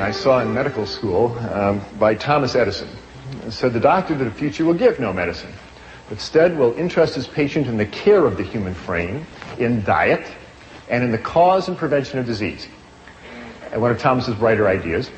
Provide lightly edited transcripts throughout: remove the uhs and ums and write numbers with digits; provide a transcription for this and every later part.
I saw in medical school by Thomas Edison. It said the doctor of the future will give no medicine, but instead will interest his patient in the care of the human frame, in diet, and in the cause and prevention of disease. One of Thomas's brighter ideas.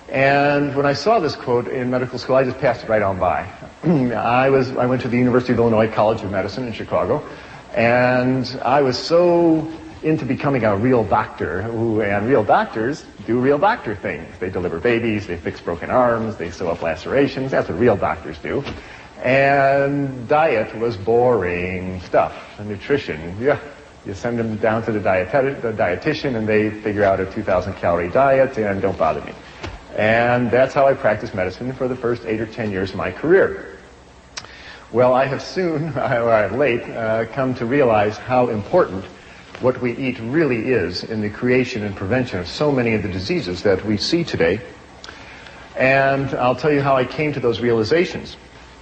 And when I saw this quote in medical school, I just passed it right on by. I went to the University of Illinois College of Medicine in Chicago, and I was so into becoming a real doctor, and real doctors do real doctor things. They deliver babies, they fix broken arms, they sew up lacerations. That's what real doctors do. And diet was boring stuff. And nutrition, yeah, you send them down to the dietitian, and they figure out a 2,000 calorie diet, and don't bother me. And that's how I practiced medicine for the first 8 or 10 years of my career. Well, I have soon, or late, come to realize how important what we eat really is in the creation and prevention of so many of the diseases that we see today. And I'll tell you how I came to those realizations.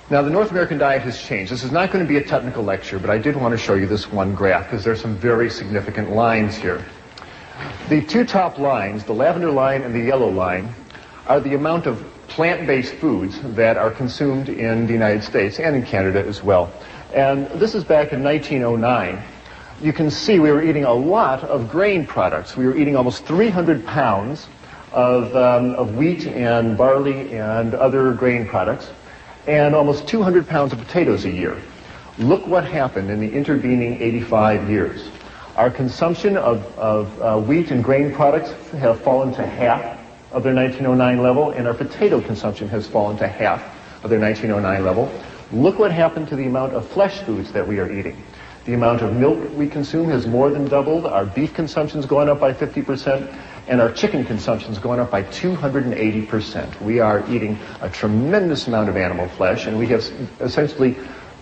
Now, the North American diet has changed. This is not going to be a technical lecture, but I did want to show you this one graph because there's some very significant lines here. The two top lines, the lavender line and the yellow line, are the amount of plant-based foods that are consumed in the United States and in Canada as well. And this is back in 1909. You can see we were eating a lot of grain products. We were eating almost 300 pounds of wheat and barley and other grain products, and almost 200 pounds of potatoes a year. Look what happened in the intervening 85 years. Our consumption of wheat and grain products have fallen to half of their 1909 level, and our potato consumption has fallen to half of their 1909 level. Look what happened to the amount of flesh foods that we are eating. The amount of milk we consume has more than doubled. Our beef consumption's gone up by 50%, and our chicken consumption's gone up by 280%. We are eating a tremendous amount of animal flesh, and we have essentially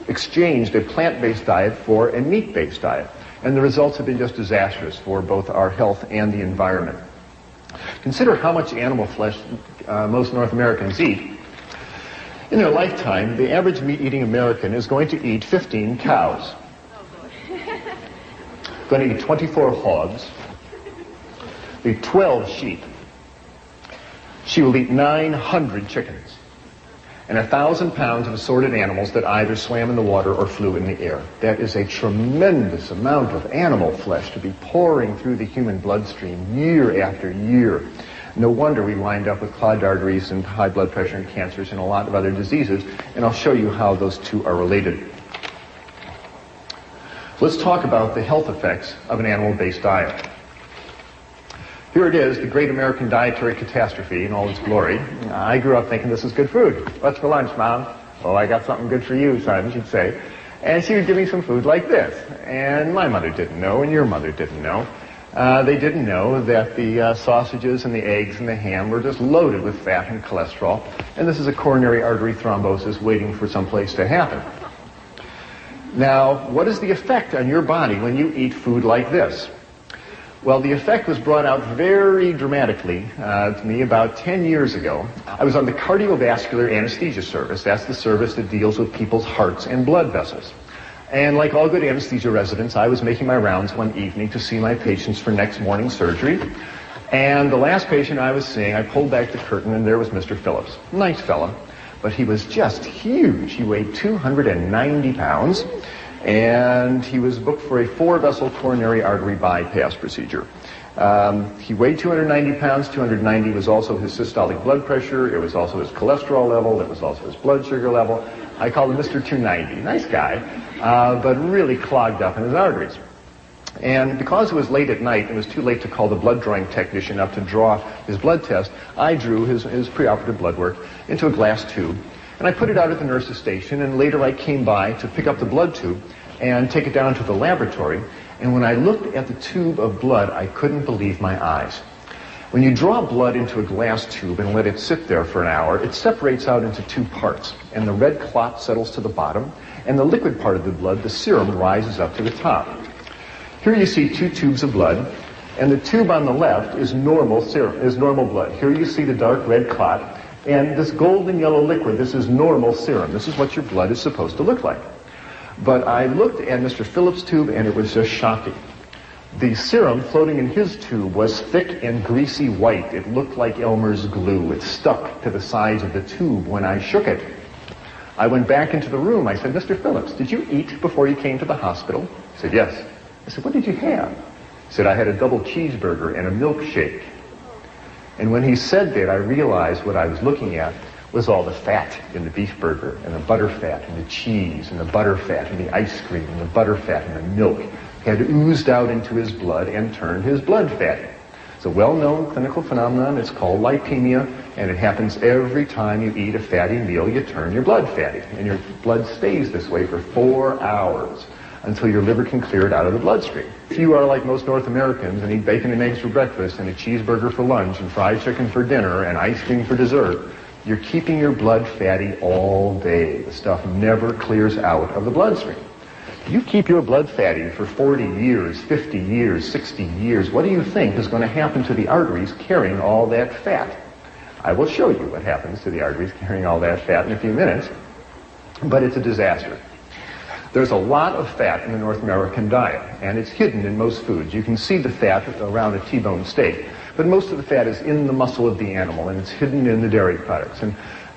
exchanged a plant-based diet for a meat-based diet. And the results have been just disastrous for both our health and the environment. Consider how much animal flesh most North Americans eat. In their lifetime, the average meat-eating American is going to eat 15 cows. Going to eat 24 hogs, eat 12 sheep. She will eat 900 chickens and 1,000 pounds of assorted animals that either swam in the water or flew in the air. That is a tremendous amount of animal flesh to be pouring through the human bloodstream year after year. No wonder we wind up with clogged arteries and high blood pressure and cancers and a lot of other diseases, and I'll show you how those two are related. Let's talk about the health effects of an animal-based diet. Here it is, the great American dietary catastrophe in all its glory. I grew up thinking this is good food. What's for lunch, Mom? Oh, I got something good for you, son, she'd say. And she would give me some food like this. And my mother didn't know, and your mother didn't know. They didn't know that the sausages and the eggs and the ham were just loaded with fat and cholesterol. And this is a coronary artery thrombosis waiting for some place to happen. Now, what is the effect on your body when you eat food like this? Well, the effect was brought out very dramatically to me about 10 years ago. I was on the cardiovascular anesthesia service. That's the service that deals with people's hearts and blood vessels. And like all good anesthesia residents, I was making my rounds one evening to see my patients for next morning's surgery. And the last patient I was seeing, I pulled back the curtain, and there was Mr. Phillips. Nice fella, but he was just huge. He weighed 290 pounds. And he was booked for a 4-vessel coronary artery bypass procedure. He weighed 290 pounds. 290 was also his systolic blood pressure. It was also his cholesterol level. It was also his blood sugar level. I called him Mr. 290. Nice guy, but really clogged up in his arteries. And because it was late at night, it was too late to call the blood drawing technician up to draw his blood test, I drew his preoperative blood work into a glass tube. And I put it out at the nurse's station, and later I came by to pick up the blood tube and take it down to the laboratory. And when I looked at the tube of blood, I couldn't believe my eyes. When you draw blood into a glass tube and let it sit there for an hour, it separates out into two parts, and the red clot settles to the bottom, and the liquid part of the blood, the serum, rises up to the top. Here you see two tubes of blood, and the tube on the left is normal serum, is normal blood. Here you see the dark red clot. And this golden yellow liquid, this is normal serum. This is what your blood is supposed to look like. But I looked at Mr. Phillips' tube, and it was just shocking. The serum floating in his tube was thick and greasy white. It looked like Elmer's glue. It stuck to the sides of the tube when I shook it. I went back into the room. I said, Mr. Phillips, did you eat before you came to the hospital? He said, yes. I said, what did you have? He said, I had a double cheeseburger and a milkshake. And when he said that, I realized what I was looking at was all the fat in the beef burger, and the butter fat, and the cheese, and the butter fat, and the ice cream, and the butter fat, and the milk had oozed out into his blood and turned his blood fatty. It's a well-known clinical phenomenon. It's called lipemia, and it happens every time you eat a fatty meal. You turn your blood fatty, and your blood stays this way for 4 hours until your liver can clear it out of the bloodstream. If you are like most North Americans and eat bacon and eggs for breakfast and a cheeseburger for lunch and fried chicken for dinner and ice cream for dessert, you're keeping your blood fatty all day. The stuff never clears out of the bloodstream. You keep your blood fatty for 40 years, 50 years, 60 years. What do you think is going to happen to the arteries carrying all that fat? I will show you what happens to the arteries carrying all that fat in a few minutes, but it's a disaster. There's a lot of fat in the North American diet, and it's hidden in most foods. You can see the fat around a T-bone steak, but most of the fat is in the muscle of the animal, and it's hidden in the dairy products.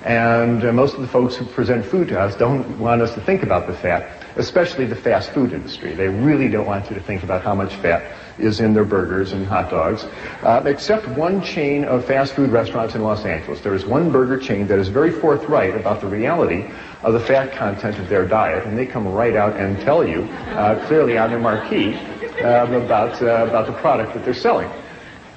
And most of the folks who present food to us don't want us to think about the fat, especially the fast food industry. They really don't want you to think about how much fat is in their burgers and hot dogs, except one chain of fast food restaurants in Los Angeles. There is one burger chain that is very forthright about the reality of the fat content of their diet, and they come right out and tell you clearly on their marquee about the product that they're selling.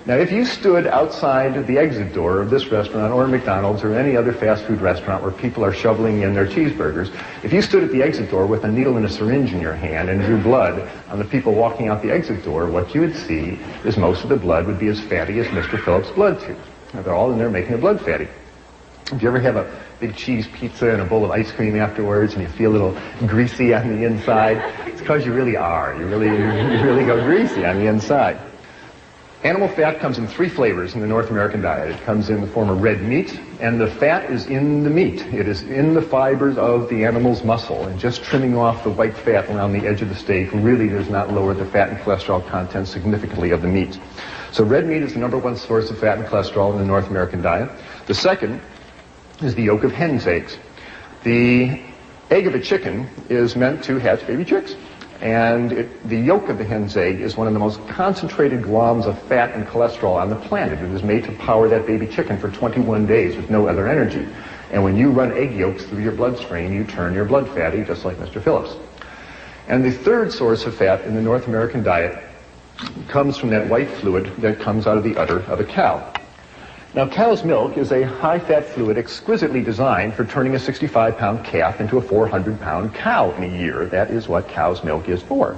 Now, if you stood outside the exit door of this restaurant or McDonald's or any other fast food restaurant where people are shoveling in their cheeseburgers, if you stood at the exit door with a needle and a syringe in your hand and drew blood on the people walking out the exit door, what you would see is most of the blood would be as fatty as Mr. Phillips' blood tube. Now, they're all in there making the blood fatty. If you ever have a big cheese pizza and a bowl of ice cream afterwards and you feel a little greasy on the inside, it's because you really are. You really go greasy on the inside. Animal fat comes in 3 flavors in the North American diet. It comes in the form of red meat, and the fat is in the meat. It is in the fibers of the animal's muscle, and just trimming off the white fat around the edge of the steak really does not lower the fat and cholesterol content significantly of the meat. So red meat is the #1 source of fat and cholesterol in the North American diet. The second is the yolk of hen's eggs. The egg of a chicken is meant to hatch baby chicks. And the yolk of the hen's egg is one of the most concentrated gloms of fat and cholesterol on the planet. It is made to power that baby chicken for 21 days with no other energy. And when you run egg yolks through your bloodstream, you turn your blood fatty, just like Mr. Phillips. And the third source of fat in the North American diet comes from that white fluid that comes out of the udder of a cow. Now, cow's milk is a high-fat fluid exquisitely designed for turning a 65-pound calf into a 400-pound cow in a year. That is what cow's milk is for.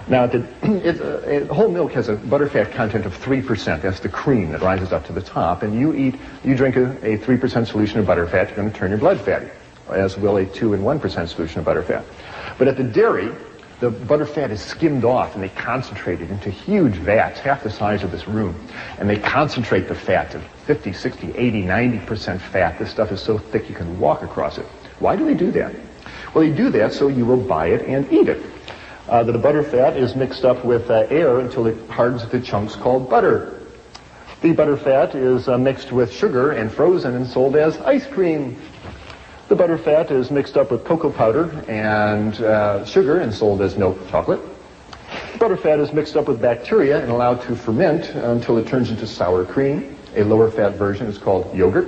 Now, whole milk has a butterfat content of 3%. That's the cream that rises up to the top. And you drink a 3% solution of butterfat, you're going to turn your blood fatty, as will a 2 and 1% solution of butterfat. But at the dairy, the butterfat is skimmed off, and they concentrate it into huge vats, half the size of this room. And they concentrate the fat to 50, 60, 80, 90% fat. This stuff is so thick you can walk across it. Why do they do that? Well, they do that so you will buy it and eat it. The butterfat is mixed up with air until it hardens into chunks called butter. The butterfat is mixed with sugar and frozen and sold as ice cream. The butterfat is mixed up with cocoa powder and sugar and sold as milk chocolate. The butterfat is mixed up with bacteria and allowed to ferment until it turns into sour cream. A lower fat version is called yogurt.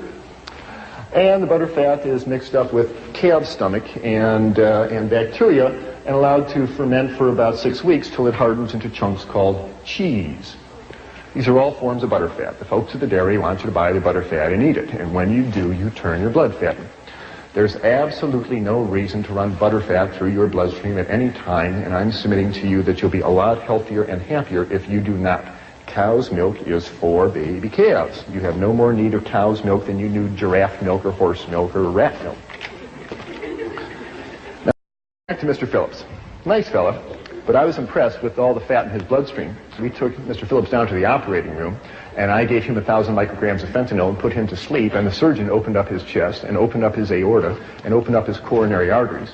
And the butterfat is mixed up with calf's stomach and bacteria and allowed to ferment for about 6 weeks till it hardens into chunks called cheese. These are all forms of butterfat. The folks at the dairy want you to buy the butterfat and eat it. And when you do, you turn your blood fatty. There's absolutely no reason to run butterfat through your bloodstream at any time, and I'm submitting to you that you'll be a lot healthier and happier if you do not. Cow's milk is for baby calves. You have no more need of cow's milk than you do giraffe milk or horse milk or rat milk. Now, back to Mr. Phillips. Nice fella, but I was impressed with all the fat in his bloodstream. We took Mr. Phillips down to the operating room, and I gave him 1,000 micrograms of fentanyl and put him to sleep, and the surgeon opened up his chest and opened up his aorta and opened up his coronary arteries.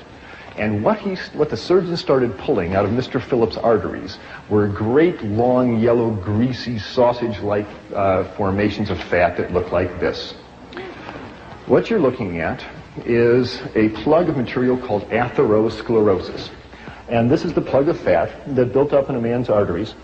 And what the surgeon started pulling out of Mr. Phillips' arteries were great, long, yellow, greasy, sausage-like formations of fat that looked like this. What you're looking at is a plug of material called atherosclerosis. And this is the plug of fat that built up in a man's arteries.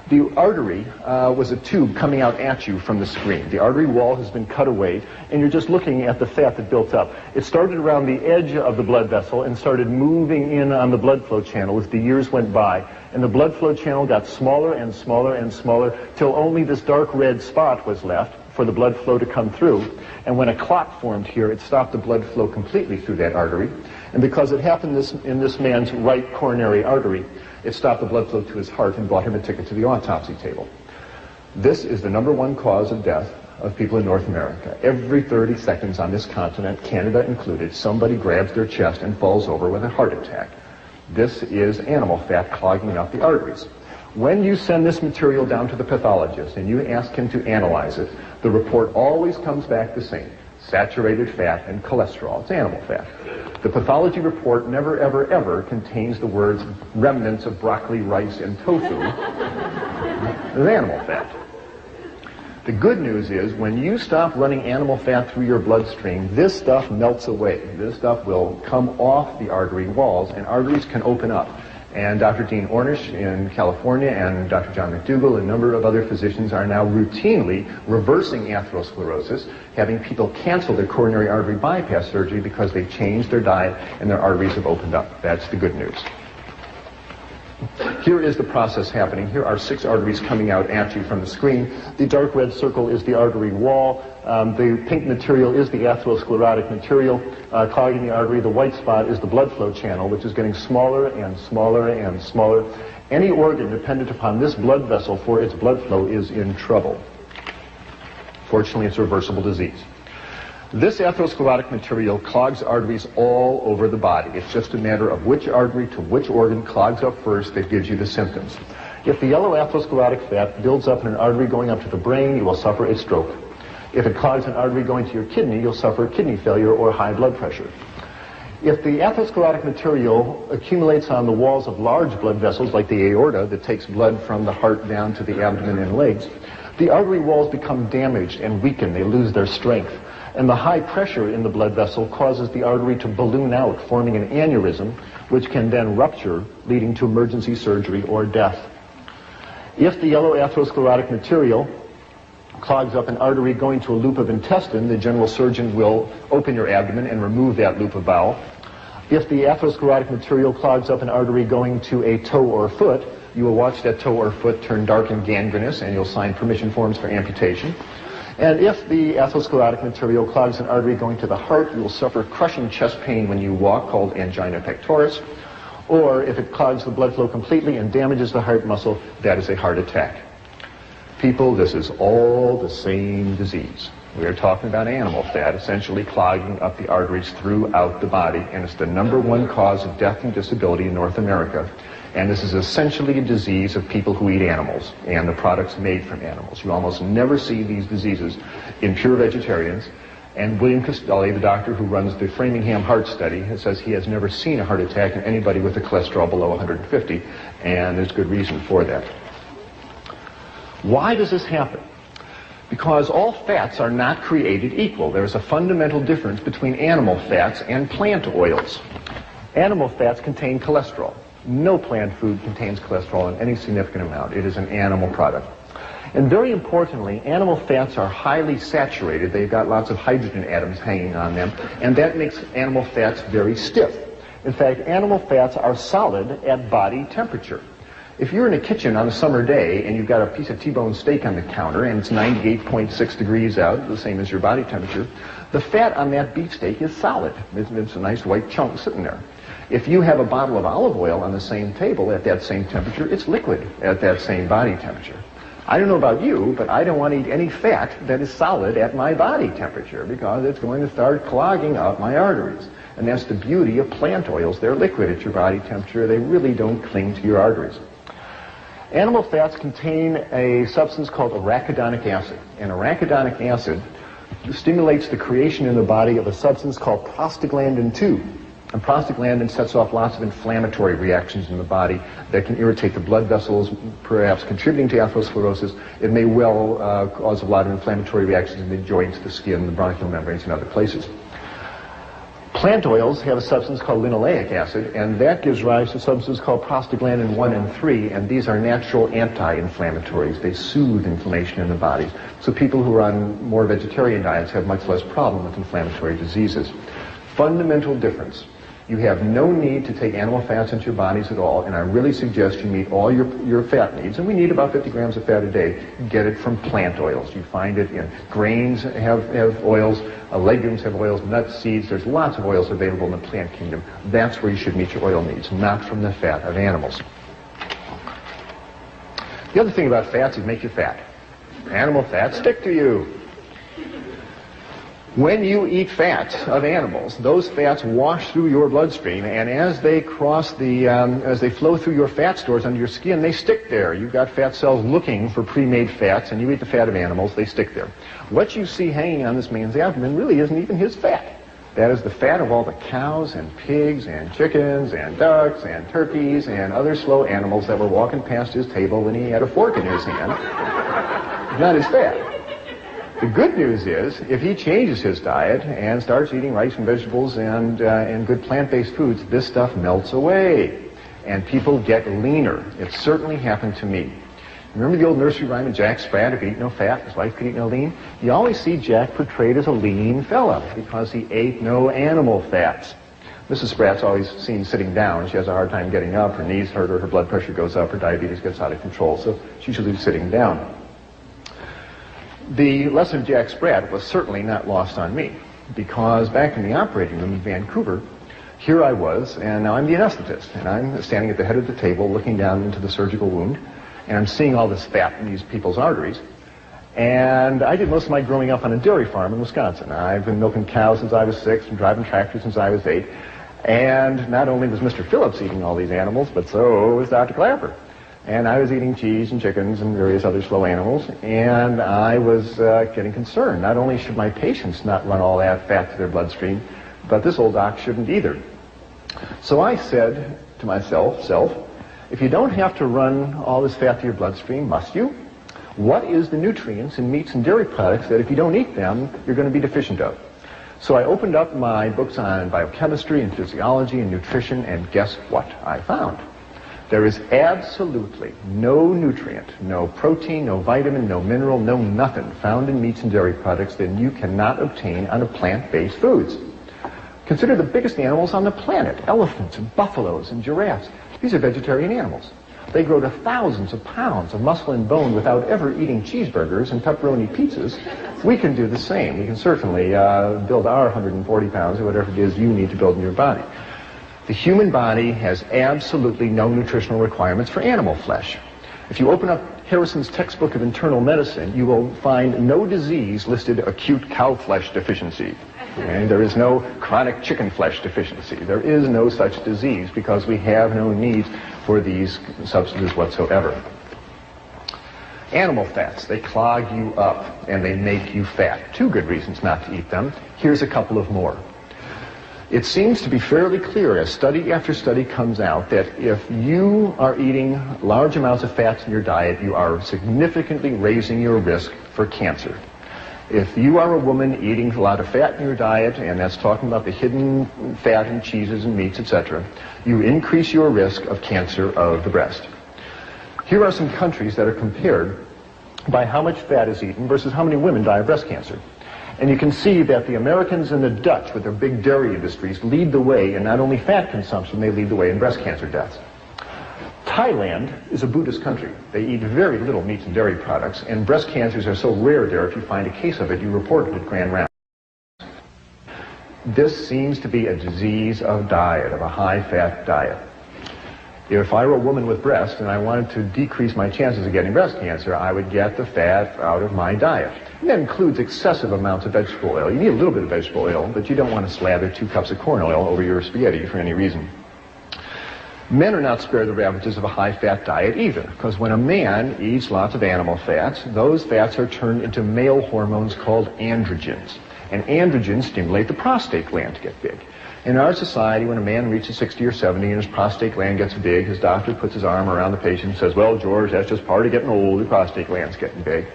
The artery was a tube coming out at you from the screen. The artery wall has been cut away, and you're just looking at the fat that built up. It started around the edge of the blood vessel and started moving in on the blood flow channel as the years went by. And the blood flow channel got smaller and smaller and smaller till only this dark red spot was left for the blood flow to come through. And when a clot formed here, it stopped the blood flow completely through that artery. And because it happened in this man's right coronary artery, it stopped the blood flow to his heart and bought him a ticket to the autopsy table. This is the #1 cause of death of people in North America. Every 30 seconds on this continent, Canada included, somebody grabs their chest and falls over with a heart attack. This is animal fat clogging up the arteries. When you send this material down to the pathologist and you ask him to analyze it, the report always comes back the same: saturated fat and cholesterol. It's animal fat. The pathology report never, ever, ever contains the words remnants of broccoli, rice, and tofu. It's animal fat. The good news is when you stop running animal fat through your bloodstream, this stuff melts away. This stuff will come off the artery walls, and arteries can open up. And Dr. Dean Ornish in California and Dr. John McDougall and a number of other physicians are now routinely reversing atherosclerosis, having people cancel their coronary artery bypass surgery because they changed their diet and their arteries have opened up. That's the good news. Here is the process happening. Here are 6 arteries coming out at you from the screen. The dark red circle is the artery wall. The pink material is the atherosclerotic material clogging the artery. The white spot is the blood flow channel, which is getting smaller and smaller and smaller. Any organ dependent upon this blood vessel for its blood flow is in trouble. Fortunately, it's a reversible disease. This atherosclerotic material clogs arteries all over the body. It's just a matter of which artery to which organ clogs up first that gives you the symptoms. If the yellow atherosclerotic fat builds up in an artery going up to the brain, you will suffer a stroke. If it clogs an artery going to your kidney, you'll suffer kidney failure or high blood pressure. If the atherosclerotic material accumulates on the walls of large blood vessels like the aorta that takes blood from the heart down to the abdomen and legs, the artery walls become damaged and weaken. They lose their strength. And the high pressure in the blood vessel causes the artery to balloon out, forming an aneurysm, which can then rupture, leading to emergency surgery or death. If the yellow atherosclerotic material clogs up an artery going to a loop of intestine, the general surgeon will open your abdomen and remove that loop of bowel. If the atherosclerotic material clogs up an artery going to a toe or foot, you will watch that toe or foot turn dark and gangrenous, and you'll sign permission forms for amputation. And if the atherosclerotic material clogs an artery going to the heart, you will suffer crushing chest pain when you walk, called angina pectoris. Or if it clogs the blood flow completely and damages the heart muscle, that is a heart attack. People, this is all the same disease. We are talking about animal fat essentially clogging up the arteries throughout the body, and it's the #1 cause of death and disability in North America. And this is essentially a disease of people who eat animals and the products made from animals. You almost never see these diseases in pure vegetarians. And William Costelli, the doctor who runs the Framingham Heart Study, says he has never seen a heart attack in anybody with a cholesterol below 150, and there's good reason for that. Why does this happen? Because all fats are not created equal. There is a fundamental difference between animal fats and plant oils. Animal fats contain cholesterol. No plant food contains cholesterol in any significant amount. It is an animal product. And very importantly, animal fats are highly saturated. They've got lots of hydrogen atoms hanging on them, and that makes animal fats very stiff. In fact, animal fats are solid at body temperature. If you're in a kitchen on a summer day and you've got a piece of T-bone steak on the counter and it's 98.6 degrees out, the same as your body temperature, the fat on that beefsteak is solid. It's a nice white chunk sitting there. If you have a bottle of olive oil on the same table at that same temperature, it's liquid at that same body temperature. I don't know about you, but I don't want to eat any fat that is solid at my body temperature because it's going to start clogging up my arteries. And that's the beauty of plant oils. They're liquid at your body temperature. They really don't cling to your arteries. Animal fats contain a substance called arachidonic acid. And arachidonic acid stimulates the creation in the body of a substance called prostaglandin 2. And prostaglandin sets off lots of inflammatory reactions in the body that can irritate the blood vessels, perhaps contributing to atherosclerosis. It may well cause a lot of inflammatory reactions in the joints, the skin, the bronchial membranes, and other places. Plant oils have a substance called linoleic acid, and that gives rise to substances called prostaglandin 1 and 3, and these are natural anti-inflammatories. They soothe inflammation in the body. So people who are on more vegetarian diets have much less problem with inflammatory diseases. Fundamental difference. You have no need to take animal fats into your bodies at all, and I really suggest you meet all your fat needs, and we need about 50 grams of fat a day. Get it from plant oils. You find it in grains have oils, legumes have oils, nuts, seeds. There's lots of oils available in the plant kingdom. That's where you should meet your oil needs, not from the fat of animals. The other thing about fats is make you fat. Animal fats stick to you. When you eat fat of animals, those fats wash through your bloodstream, and as they cross as they flow through your fat stores under your skin, they stick there. You've got fat cells looking for pre-made fats, and you eat the fat of animals, they stick there. What you see hanging on this man's abdomen really isn't even his fat. That is the fat of all the cows and pigs and chickens and ducks and turkeys and other slow animals that were walking past his table when he had a fork in his hand. Not his fat. The good news is, if he changes his diet and starts eating rice and vegetables and good plant-based foods, this stuff melts away, and people get leaner. It certainly happened to me. Remember the old nursery rhyme of Jack Sprat, who could eat no fat, his wife could eat no lean? You always see Jack portrayed as a lean fella because he ate no animal fats. Mrs. Sprat's always seen sitting down. She has a hard time getting up. Her knees hurt her, her blood pressure goes up, her diabetes gets out of control, so she should be sitting down. The lesson of Jack Sprat was certainly not lost on me, because back in the operating room in Vancouver, here I was, and now I'm the anesthetist, and I'm standing at the head of the table looking down into the surgical wound, and I'm seeing all this fat in these people's arteries. And I did most of my growing up on a dairy farm in Wisconsin. I've been milking cows since I was 6 and driving tractors since I was 8. And not only was Mr. Phillips eating all these animals, but so was Dr. Klaper. And I was eating cheese and chickens and various other slow animals, and I was getting concerned. Not only should my patients not run all that fat to their bloodstream, but this old doc shouldn't either. So I said to myself, if you don't have to run all this fat to your bloodstream, must you? What is the nutrients in meats and dairy products that if you don't eat them, you're going to be deficient of? So I opened up my books on biochemistry and physiology and nutrition, and guess what I found? There is absolutely no nutrient, no protein, no vitamin, no mineral, no nothing found in meats and dairy products that you cannot obtain out of plant-based foods. Consider the biggest animals on the planet, elephants and buffaloes and giraffes. These are vegetarian animals. They grow to thousands of pounds of muscle and bone without ever eating cheeseburgers and pepperoni pizzas. We can do the same. We can certainly build our 140 pounds or whatever it is you need to build in your body. The human body has absolutely no nutritional requirements for animal flesh. If you open up Harrison's textbook of internal medicine, you will find no disease listed acute cow flesh deficiency. And there is no chronic chicken flesh deficiency. There is no such disease because we have no need for these substances whatsoever. Animal fats, they clog you up and they make you fat. 2 good reasons not to eat them. Here's a couple of more. It seems to be fairly clear as study after study comes out that if you are eating large amounts of fats in your diet, you are significantly raising your risk for cancer. If you are a woman eating a lot of fat in your diet, and that's talking about the hidden fat in cheeses and meats, etc., you increase your risk of cancer of the breast. Here are some countries that are compared by how much fat is eaten versus how many women die of breast cancer. And you can see that the Americans and the Dutch, with their big dairy industries, lead the way in not only fat consumption, they lead the way in breast cancer deaths. Thailand is a Buddhist country. They eat very little meats and dairy products, and breast cancers are so rare there, if you find a case of it, you report it at Grand Rounds. This seems to be a disease of diet, of a high-fat diet. If I were a woman with breasts and I wanted to decrease my chances of getting breast cancer, I would get the fat out of my diet. And that includes excessive amounts of vegetable oil. You need a little bit of vegetable oil, but you don't want to slather 2 cups of corn oil over your spaghetti for any reason. Men are not spared the ravages of a high-fat diet either, because when a man eats lots of animal fats, those fats are turned into male hormones called androgens. And androgens stimulate the prostate gland to get big. In our society, when a man reaches 60 or 70 and his prostate gland gets big, his doctor puts his arm around the patient and says, "Well, George, that's just part of getting old, your prostate gland's getting big."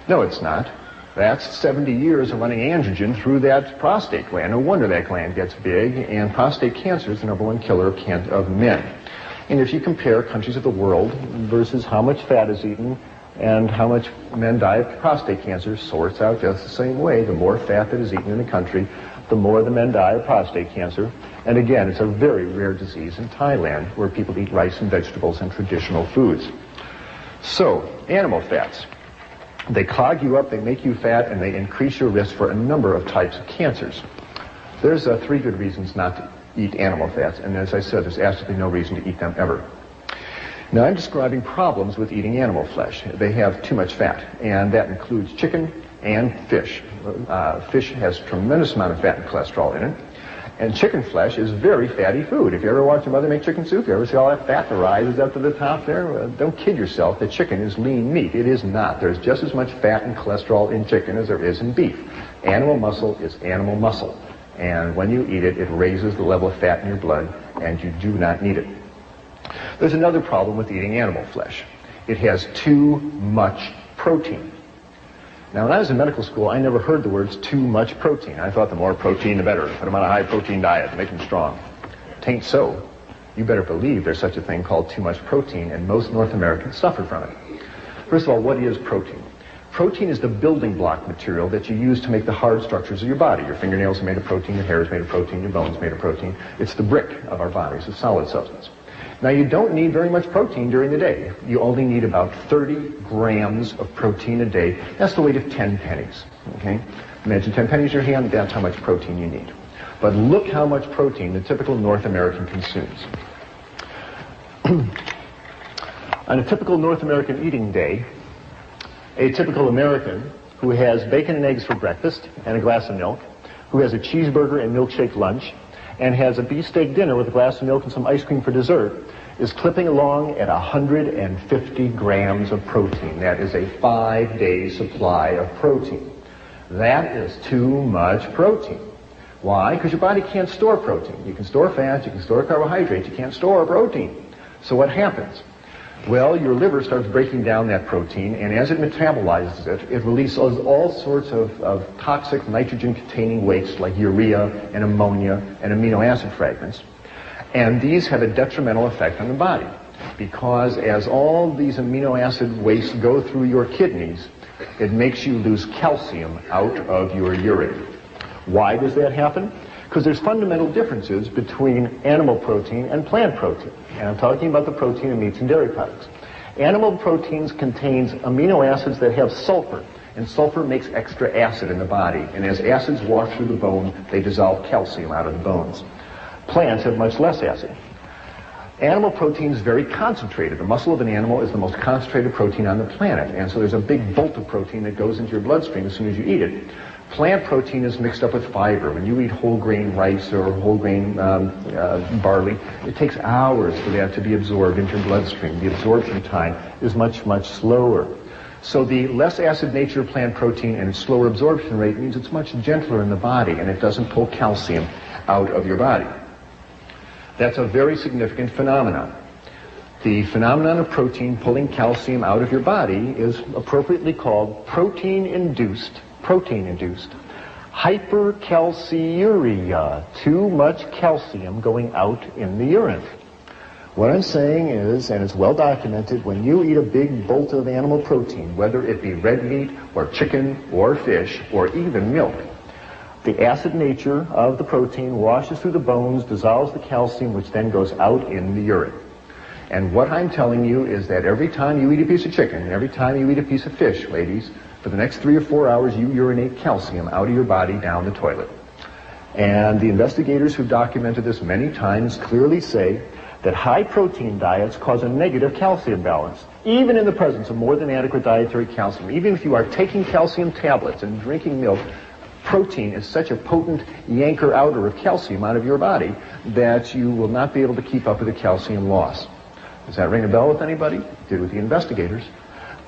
No, it's not. That's 70 years of running androgen through that prostate gland. No wonder that gland gets big, and prostate cancer is the number one killer of men. And if you compare countries of the world versus how much fat is eaten and how much men die of prostate cancer, sorts out just the same way. The more fat that is eaten in a country, the more the men die of prostate cancer. And again, it's a very rare disease in Thailand, where people eat rice and vegetables and traditional foods. So, animal fats. They clog you up, they make you fat, and they increase your risk for a number of types of cancers. There's 3 good reasons not to eat animal fats, and as I said, there's absolutely no reason to eat them ever. Now, I'm describing problems with eating animal flesh. They have too much fat, and that includes chicken and fish. Fish has a tremendous amount of fat and cholesterol in it, and chicken flesh is very fatty food. If you ever watch your mother make chicken soup, you ever see all that fat that rises up to the top there? Don't kid yourself that chicken is lean meat. It is not. There's just as much fat and cholesterol in chicken as there is in beef. Animal muscle is animal muscle. And when you eat it, it raises the level of fat in your blood, and you do not need it. There's another problem with eating animal flesh. It has too much protein. Now, when I was in medical school, I never heard the words too much protein. I thought the more protein, the better. Put them on a high-protein diet, make them strong. Tain't so. You better believe there's such a thing called too much protein, and most North Americans suffer from it. First of all, what is protein? Protein is the building block material that you use to make the hard structures of your body. Your fingernails are made of protein, your hair is made of protein, your bones are made of protein. It's the brick of our bodies, a solid substance. Now, you don't need very much protein during the day. You only need about 30 grams of protein a day. That's the weight of 10 pennies, okay? Imagine 10 pennies in your hand, that's how much protein you need. But look how much protein the typical North American consumes. On a typical North American eating day, a typical American who has bacon and eggs for breakfast and a glass of milk, who has a cheeseburger and milkshake lunch, and has a beefsteak dinner with a glass of milk and some ice cream for dessert, is clipping along at 150 grams of protein. That is a 5-day supply of protein. That is too much protein. Why? Because your body can't store protein. You can store fat, you can store carbohydrates, you can't store protein. So what happens? Well, your liver starts breaking down that protein, and as it metabolizes it, it releases all sorts of toxic nitrogen-containing wastes like urea and ammonia and amino acid fragments. And these have a detrimental effect on the body, because as all these amino acid wastes go through your kidneys, it makes you lose calcium out of your urine. Why does that happen? Because there's fundamental differences between animal protein and plant protein. And I'm talking about the protein in meats and dairy products. Animal proteins contains amino acids that have sulfur, and sulfur makes extra acid in the body. And as acids wash through the bone, they dissolve calcium out of the bones. Plants have much less acid. Animal protein is very concentrated. The muscle of an animal is the most concentrated protein on the planet, and so there's a big bolt of protein that goes into your bloodstream as soon as you eat it. Plant protein is mixed up with fiber. When you eat whole grain rice or whole grain barley, it takes hours for that to be absorbed into your bloodstream. The absorption time is much, much slower. So the less acid nature of plant protein and its slower absorption rate means it's much gentler in the body, and it doesn't pull calcium out of your body. That's a very significant phenomenon. The phenomenon of protein pulling calcium out of your body is appropriately called protein-induced hypercalciuria, too much calcium going out in the urine. What I'm saying is, and it's well documented, when you eat a big bolt of animal protein, whether it be red meat or chicken or fish or even milk, the acid nature of the protein washes through the bones, dissolves the calcium, which then goes out in the urine. And what I'm telling you is that every time you eat a piece of chicken, every time you eat a piece of fish, ladies, for the next 3 or 4 hours, you urinate calcium out of your body down the toilet. And the investigators who've documented this many times clearly say that high protein diets cause a negative calcium balance, even in the presence of more than adequate dietary calcium. Even if you are taking calcium tablets and drinking milk, protein is such a potent yanker-outer of calcium out of your body that you will not be able to keep up with the calcium loss. Does that ring a bell with anybody? It did with the investigators.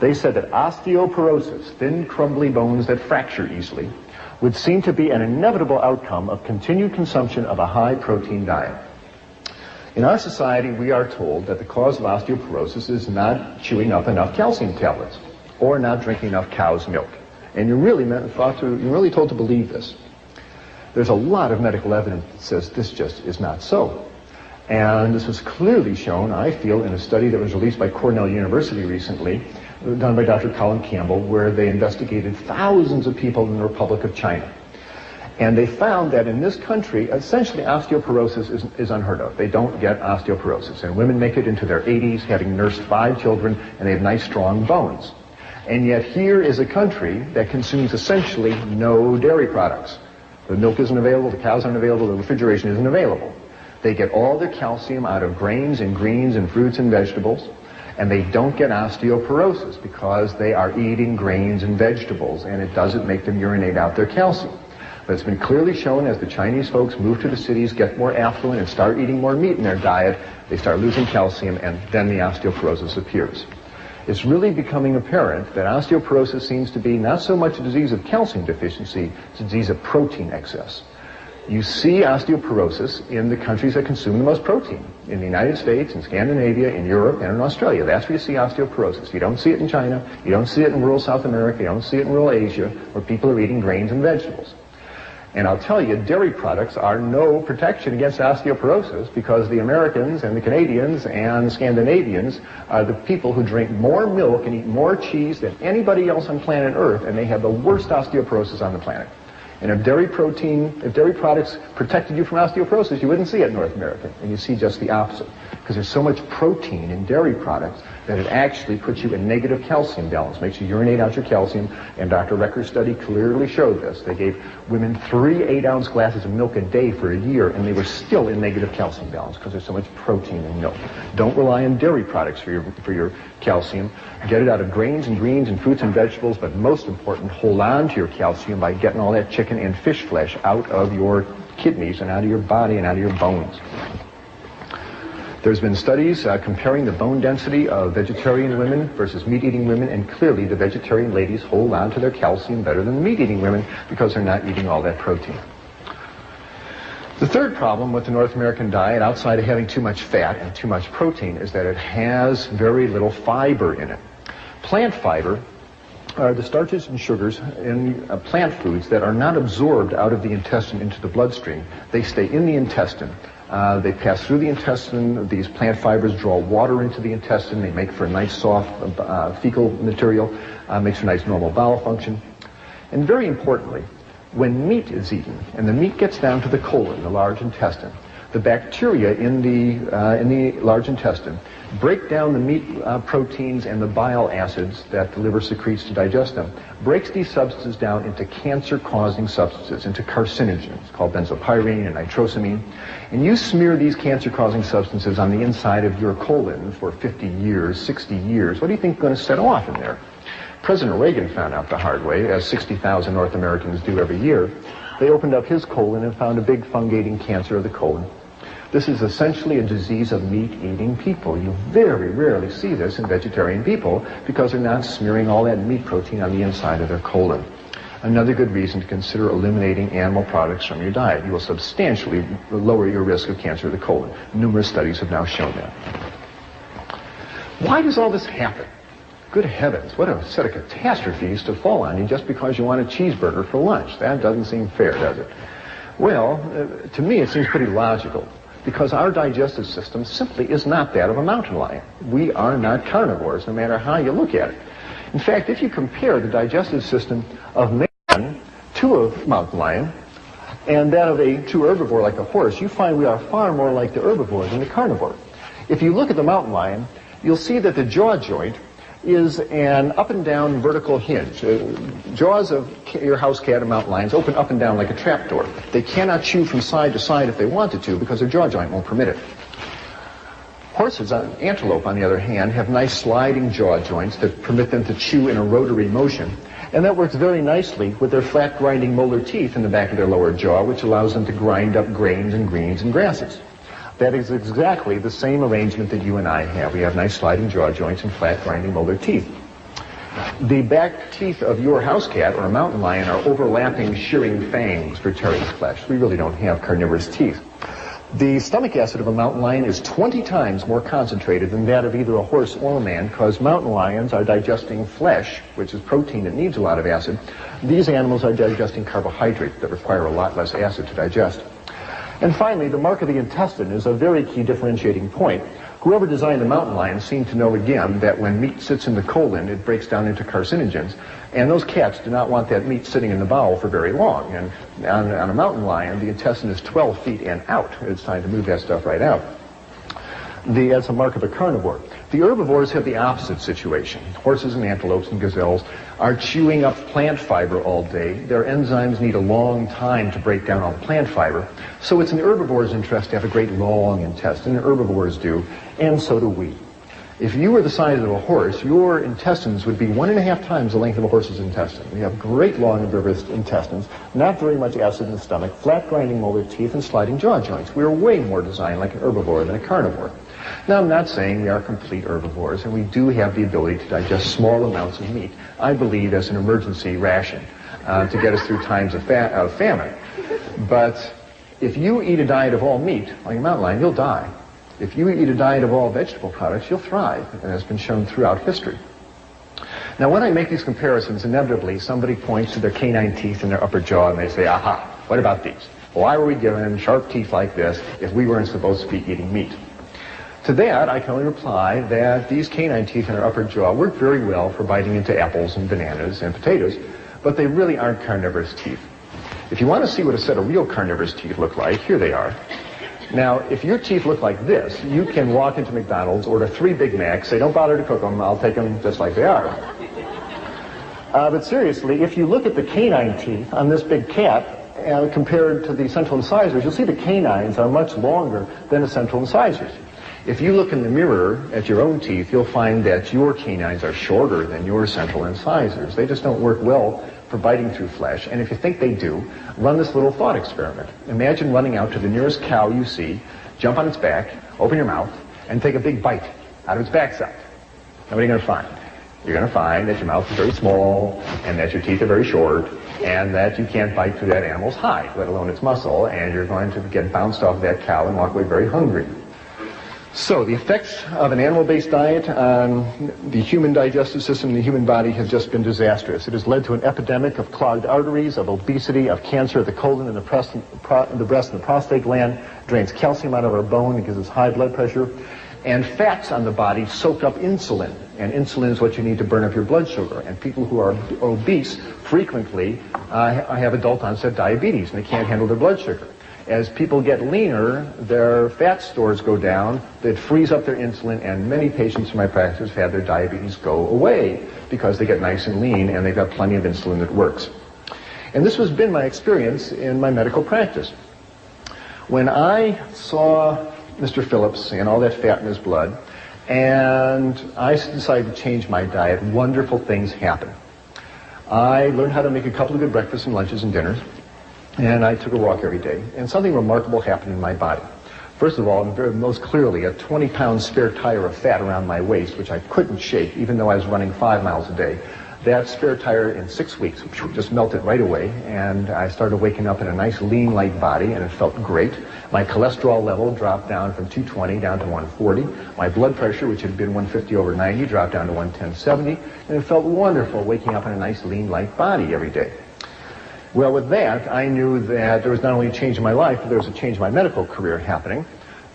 They said that osteoporosis, thin, crumbly bones that fracture easily, would seem to be an inevitable outcome of continued consumption of a high-protein diet. In our society, we are told that the cause of osteoporosis is not chewing up enough calcium tablets or not drinking enough cow's milk. And you're really told to believe this. There's a lot of medical evidence that says this just is not so. And this was clearly shown, I feel, in a study that was released by Cornell University recently, done by Dr. Colin Campbell, where they investigated thousands of people in the Republic of China. And they found that in this country, essentially osteoporosis is unheard of. They don't get osteoporosis. And women make it into their 80s, having nursed 5 children, and they have nice, strong bones. And yet here is a country that consumes essentially no dairy products. The milk isn't available, the cows aren't available, the refrigeration isn't available. They get all their calcium out of grains and greens and fruits and vegetables, and they don't get osteoporosis because they are eating grains and vegetables, and it doesn't make them urinate out their calcium. But it's been clearly shown as the Chinese folks move to the cities, get more affluent, and start eating more meat in their diet, they start losing calcium, and then the osteoporosis appears. It's really becoming apparent that osteoporosis seems to be not so much a disease of calcium deficiency, it's a disease of protein excess. You see osteoporosis in the countries that consume the most protein. In the United States, in Scandinavia, in Europe, and in Australia. That's where you see osteoporosis. You don't see it in China, you don't see it in rural South America, you don't see it in rural Asia, where people are eating grains and vegetables. And I'll tell you, dairy products are no protection against osteoporosis because the Americans and the Canadians and Scandinavians are the people who drink more milk and eat more cheese than anybody else on planet Earth, and they have the worst osteoporosis on the planet. And if dairy products protected you from osteoporosis, you wouldn't see it in North America. And you see just the opposite. Because there's so much protein in dairy products that it actually puts you in negative calcium balance, makes you urinate out your calcium. And Dr. Recker's study clearly showed this. They gave women 3 8-ounce glasses of milk a day for a year, and they were still in negative calcium balance because there's so much protein in milk. Don't rely on dairy products for your calcium. Get it out of grains and greens and fruits and vegetables, but most important, hold on to your calcium by getting all that chicken and fish flesh out of your kidneys and out of your body and out of your bones. There's been studies comparing the bone density of vegetarian women versus meat-eating women, and clearly the vegetarian ladies hold on to their calcium better than the meat-eating women because they're not eating all that protein. The third problem with the North American diet, outside of having too much fat and too much protein, is that it has very little fiber in it. Plant fiber are the starches and sugars in plant foods that are not absorbed out of the intestine into the bloodstream. They stay in the intestine. They pass through the intestine. These plant fibers draw water into the intestine. They make for a nice soft fecal material, makes for nice normal bowel function. And very importantly, when meat is eaten, and the meat gets down to the colon, the large intestine, the bacteria in the large intestine break down the meat proteins and the bile acids that the liver secretes to digest them, breaks these substances down into cancer-causing substances, into carcinogens called benzopyrene and nitrosamine. And you smear these cancer-causing substances on the inside of your colon for 50 years, 60 years. What do you think is going to set off in there? President Reagan found out the hard way, as 60,000 North Americans do every year. They opened up his colon and found a big fungating cancer of the colon. This is essentially a disease of meat-eating people. You very rarely see this in vegetarian people because they're not smearing all that meat protein on the inside of their colon. Another good reason to consider eliminating animal products from your diet. You will substantially lower your risk of cancer of the colon. Numerous studies have now shown that. Why does all this happen? Good heavens, what a set of catastrophes to fall on you just because you want a cheeseburger for lunch. That doesn't seem fair, does it? Well, to me it seems pretty logical. Because our digestive system simply is not that of a mountain lion. We are not carnivores, no matter how you look at it. In fact, if you compare the digestive system of man to a mountain lion, and that of a true herbivore like a horse, you find we are far more like the herbivore than the carnivore. If you look at the mountain lion, you'll see that the jaw joint is an up and down vertical hinge. Jaws of your house cat and mountain lions open up and down like a trapdoor. They cannot chew from side to side if they wanted to because their jaw joint won't permit it. Horses, antelope on the other hand, have nice sliding jaw joints that permit them to chew in a rotary motion. And that works very nicely with their flat grinding molar teeth in the back of their lower jaw, which allows them to grind up grains and greens and grasses. That is exactly the same arrangement that you and I have. We have nice sliding jaw joints and flat grinding molar teeth. The back teeth of your house cat or a mountain lion are overlapping shearing fangs for tearing flesh. We really don't have carnivorous teeth. The stomach acid of a mountain lion is 20 times more concentrated than that of either a horse or a man, because mountain lions are digesting flesh, which is protein that needs a lot of acid. These animals are digesting carbohydrates that require a lot less acid to digest. And finally, the mark of the intestine is a very key differentiating point. Whoever designed the mountain lion seemed to know again that when meat sits in the colon, it breaks down into carcinogens. And those cats do not want that meat sitting in the bowel for very long. And on a mountain lion, the intestine is 12 feet and out. It's time to move that stuff right out. That's a mark of a carnivore. The herbivores have the opposite situation. Horses and antelopes and gazelles are chewing up plant fiber all day. Their enzymes need a long time to break down all the plant fiber. So it's in the herbivore's interest to have a great long intestine. Herbivores do, and so do we. If you were the size of a horse, your intestines would be 1.5 times the length of a horse's intestine. We have great long herbivorous intestines, not very much acid in the stomach, flat grinding molar teeth, and sliding jaw joints. We are way more designed like an herbivore than a carnivore. Now, I'm not saying we are complete herbivores, and we do have the ability to digest small amounts of meat, I believe, as an emergency ration to get us through times of famine. But if you eat a diet of all meat, like a mountain lion, you'll die. If you eat a diet of all vegetable products, you'll thrive, and has been shown throughout history. Now, when I make these comparisons, inevitably somebody points to their canine teeth in their upper jaw, and they say, aha, what about these? Why were we given sharp teeth like this if we weren't supposed to be eating meat? To that, I can only reply that these canine teeth in our upper jaw work very well for biting into apples and bananas and potatoes, but they really aren't carnivorous teeth. If you want to see what a set of real carnivorous teeth look like, here they are. Now, if your teeth look like this, you can walk into McDonald's, order 3 Big Macs, say, don't bother to cook them, I'll take them just like they are. But seriously, if you look at the canine teeth on this big cat, compared to the central incisors, you'll see the canines are much longer than the central incisors. If you look in the mirror at your own teeth, you'll find that your canines are shorter than your central incisors. They just don't work well for biting through flesh. And if you think they do, run this little thought experiment. Imagine running out to the nearest cow you see, jump on its back, open your mouth, and take a big bite out of its backside. Now what are you going to find? You're going to find that your mouth is very small, and that your teeth are very short, and that you can't bite through that animal's hide, let alone its muscle, and you're going to get bounced off that cow and walk away very hungry. So the effects of an animal-based diet on the human digestive system and the human body have just been disastrous. It has led to an epidemic of clogged arteries, of obesity, of cancer of the colon and the breast and the prostate gland, drains calcium out of our bone, it gives us high blood pressure, and fats on the body soak up insulin, and insulin is what you need to burn up your blood sugar. And people who are obese frequently have adult-onset diabetes, and they can't handle their blood sugar. As people get leaner, their fat stores go down, that frees up their insulin, and many patients in my practice have had their diabetes go away because they get nice and lean and they've got plenty of insulin that works. And this has been my experience in my medical practice. When I saw Mr. Phillips and all that fat in his blood, and I decided to change my diet, wonderful things happened. I learned how to make a couple of good breakfasts and lunches and dinners. And I took a walk every day, and something remarkable happened in my body. First of all, and most clearly, a 20-pound spare tire of fat around my waist, which I couldn't shake, even though I was running 5 miles a day. That spare tire in 6 weeks just melted right away, and I started waking up in a nice, lean, light body, and it felt great. My cholesterol level dropped down from 220 down to 140. My blood pressure, which had been 150 over 90, dropped down to 110/70, and it felt wonderful waking up in a nice, lean, light body every day. Well, with that, I knew that there was not only a change in my life, but there was a change in my medical career happening,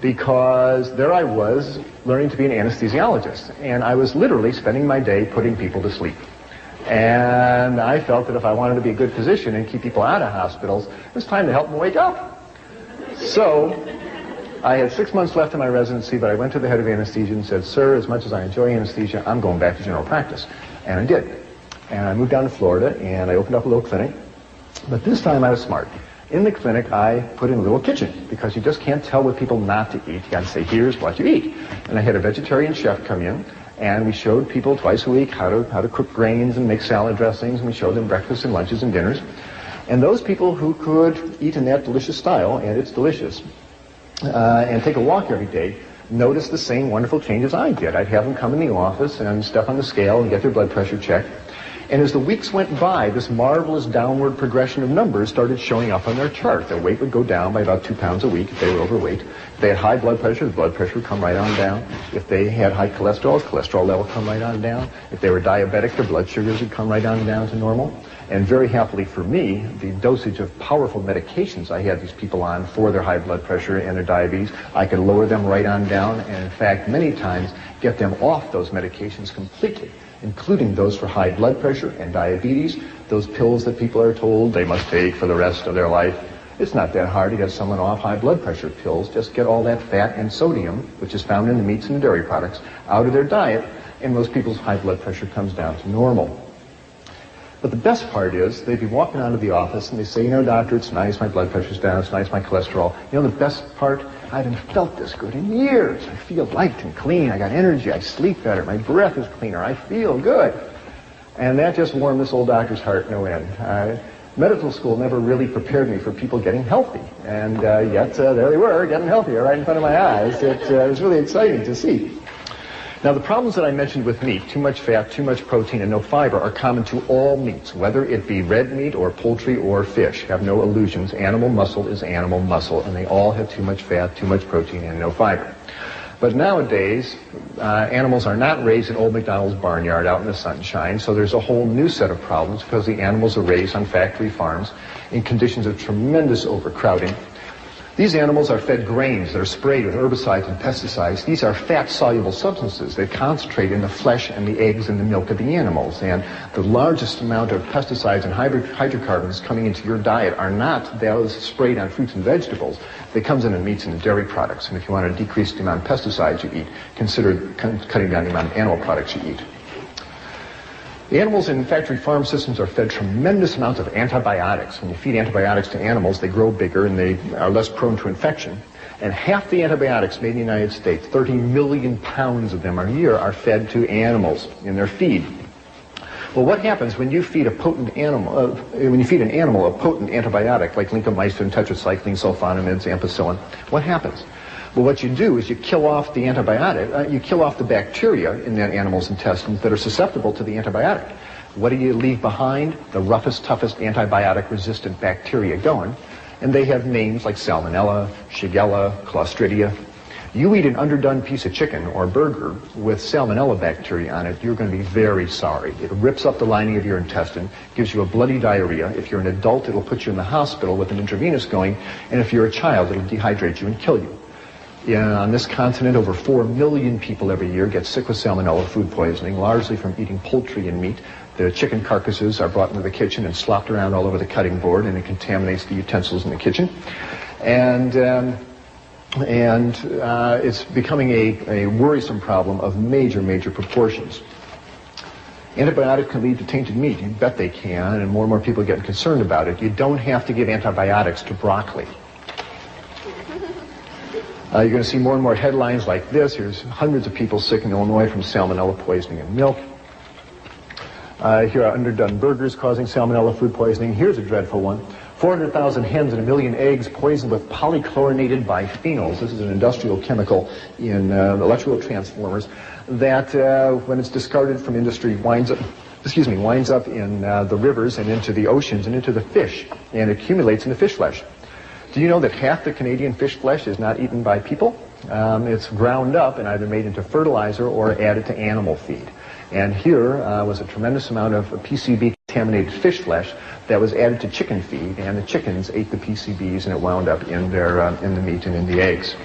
because there I was learning to be an anesthesiologist, and I was literally spending my day putting people to sleep. And I felt that if I wanted to be a good physician and keep people out of hospitals, it was time to help them wake up. So I had 6 months left in my residency, but I went to the head of anesthesia and said, sir, as much as I enjoy anesthesia, I'm going back to general practice. And I did. And I moved down to Florida, and I opened up a little clinic. But this time I was smart. In the clinic, I put in a little kitchen, because you just can't tell what people not to eat. You got to say, here's what you eat. And I had a vegetarian chef come in, And we showed people twice a week how to cook grains and make salad dressings, and we showed them breakfasts and lunches and dinners. And those people who could eat in that delicious style, and it's delicious, and take a walk every day, noticed the same wonderful changes I did. I'd have them come in the office and step on the scale and get their blood pressure checked. And as the weeks went by, this marvelous downward progression of numbers started showing up on their chart. Their weight would go down by about 2 pounds a week if they were overweight. If they had high blood pressure, the blood pressure would come right on down. If they had high cholesterol, the cholesterol level would come right on down. If they were diabetic, their blood sugars would come right on down to normal. And very happily for me, the dosage of powerful medications I had these people on for their high blood pressure and their diabetes, I could lower them right on down, and in fact, many times, get them off those medications completely, including those for high blood pressure and diabetes, those pills that people are told they must take for the rest of their life. It's not that hard to get someone off high blood pressure pills. Just get all that fat and sodium, which is found in the meats and the dairy products, out of their diet, and most people's high blood pressure comes down to normal. But the best part is, they'd be walking out of the office and they say, you know, doctor, it's nice, my blood pressure's down, it's nice, my cholesterol. You know, the best part, I haven't felt this good in years. I feel light and clean, I got energy, I sleep better, my breath is cleaner, I feel good. And that just warmed this old doctor's heart no end. Medical school never really prepared me for people getting healthy. And yet, there they were, getting healthier right in front of my eyes. It was really exciting to see. Now, the problems that I mentioned with meat, too much fat, too much protein, and no fiber, are common to all meats, whether it be red meat or poultry or fish. Have no illusions. Animal muscle is animal muscle, and they all have too much fat, too much protein, and no fiber. But nowadays, animals are not raised in old McDonald's barnyard out in the sunshine, so there's a whole new set of problems because the animals are raised on factory farms in conditions of tremendous overcrowding. These animals are fed grains that are sprayed with herbicides and pesticides. These are fat-soluble substances. They concentrate in the flesh and the eggs and the milk of the animals. And the largest amount of pesticides and hydrocarbons coming into your diet are not those sprayed on fruits and vegetables. They come in meats and dairy products. And if you want to decrease the amount of pesticides you eat, consider cutting down the amount of animal products you eat. The animals in factory farm systems are fed tremendous amounts of antibiotics. When you feed antibiotics to animals, they grow bigger and they are less prone to infection. And half the antibiotics made in the United States, 30 million pounds of them a year, are fed to animals in their feed. Well, what happens when you feed an animal a potent antibiotic like lincomycin, tetracycline, sulfonamides, ampicillin? What happens? Well, what you do is you kill off the antibiotic, you kill off the bacteria in that animal's intestines that are susceptible to the antibiotic. What do you leave behind? The roughest, toughest antibiotic-resistant bacteria going. And they have names like Salmonella, Shigella, Clostridia. You eat an underdone piece of chicken or burger with Salmonella bacteria on it, you're going to be very sorry. It rips up the lining of your intestine, gives you a bloody diarrhea. If you're an adult, it'll put you in the hospital with an intravenous going. And if you're a child, it'll dehydrate you and kill you. On this continent, over 4 million people every year get sick with salmonella food poisoning, largely from eating poultry and meat. The chicken carcasses are brought into the kitchen and slopped around all over the cutting board, and it contaminates the utensils in the kitchen. And it's becoming a worrisome problem of major, major proportions. Antibiotics can lead to tainted meat. You bet they can, and more people are getting concerned about it. You don't have to give antibiotics to broccoli. You're going to see more and more headlines like this. Here's hundreds of people sick in Illinois from salmonella poisoning in milk. Here are underdone burgers causing salmonella food poisoning. Here's a dreadful one. 400,000 hens and 1 million eggs poisoned with polychlorinated biphenyls. This is an industrial chemical in electrical transformers that, when it's discarded from industry, winds up in the rivers and into the oceans and into the fish, and accumulates in the fish flesh. Do you know that half the Canadian fish flesh is not eaten by people? It's ground up and either made into fertilizer or added to animal feed. And here was a tremendous amount of PCB-contaminated fish flesh that was added to chicken feed, and the chickens ate the PCBs, and it wound up in the meat and in the eggs.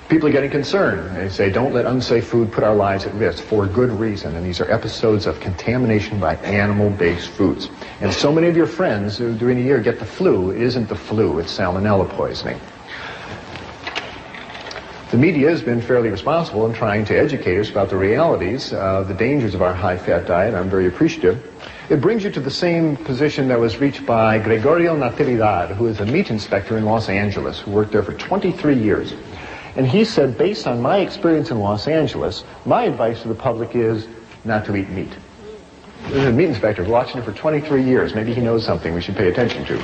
People are getting concerned. They say, don't let unsafe food put our lives at risk, for good reason. And these are episodes of contamination by animal-based foods. And so many of your friends who during the year get the flu, it isn't the flu, it's salmonella poisoning. The media has been fairly responsible in trying to educate us about the realities of the dangers of our high-fat diet. I'm very appreciative. It brings you to the same position that was reached by Gregorio Natividad, who is a meat inspector in Los Angeles, who worked there for 23 years. And he said, based on my experience in Los Angeles, my advice to the public is not to eat meat. There's a meat inspector watching it for 23 years. Maybe he knows something we should pay attention to.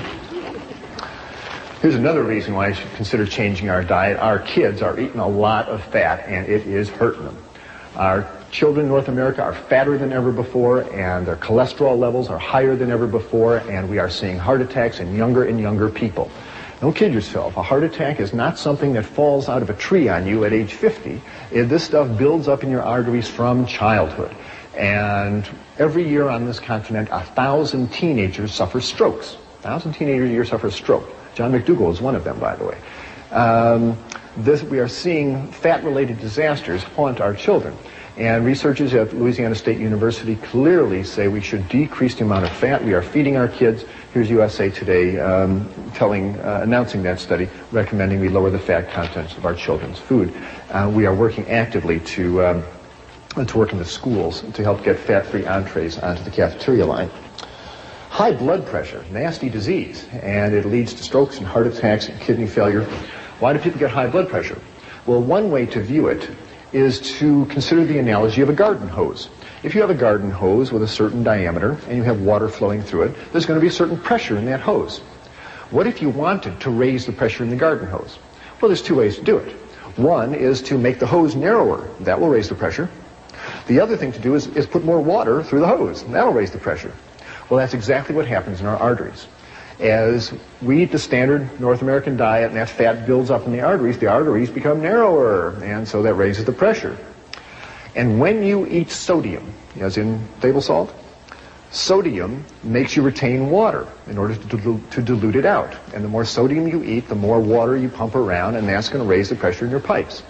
Here's another reason why I should consider changing our diet. Our kids are eating a lot of fat, and it is hurting them. Our children in North America are fatter than ever before, and their cholesterol levels are higher than ever before, and we are seeing heart attacks in younger and younger people. Don't kid yourself. A heart attack is not something that falls out of a tree on you at age 50. This stuff builds up in your arteries from childhood. And every year on this continent, 1,000 teenagers suffer strokes. 1,000 teenagers a year suffer a stroke. John McDougall is one of them, by the way. We are seeing fat-related disasters haunt our children. And researchers at Louisiana State University clearly say we should decrease the amount of fat we are feeding our kids. Here's USA Today announcing that study, recommending we lower the fat contents of our children's food. We are working actively to work in the schools to help get fat-free entrees onto the cafeteria line. High blood pressure, nasty disease, and it leads to strokes and heart attacks and kidney failure. Why do people get high blood pressure? Well, one way to view it is to consider the analogy of a garden hose. If you have a garden hose with a certain diameter and you have water flowing through it, there's going to be a certain pressure in that hose. What if you wanted to raise the pressure in the garden hose? Well, there's two ways to do it. One is to make the hose narrower. That will raise the pressure. The other thing to do is put more water through the hose. And that'll raise the pressure. Well, that's exactly what happens in our arteries. As we eat the standard North American diet and that fat builds up in the arteries become narrower, and so that raises the pressure. And when you eat sodium, as in table salt, sodium makes you retain water in order to dilute it out. And the more sodium you eat, the more water you pump around, and that's going to raise the pressure in your pipes.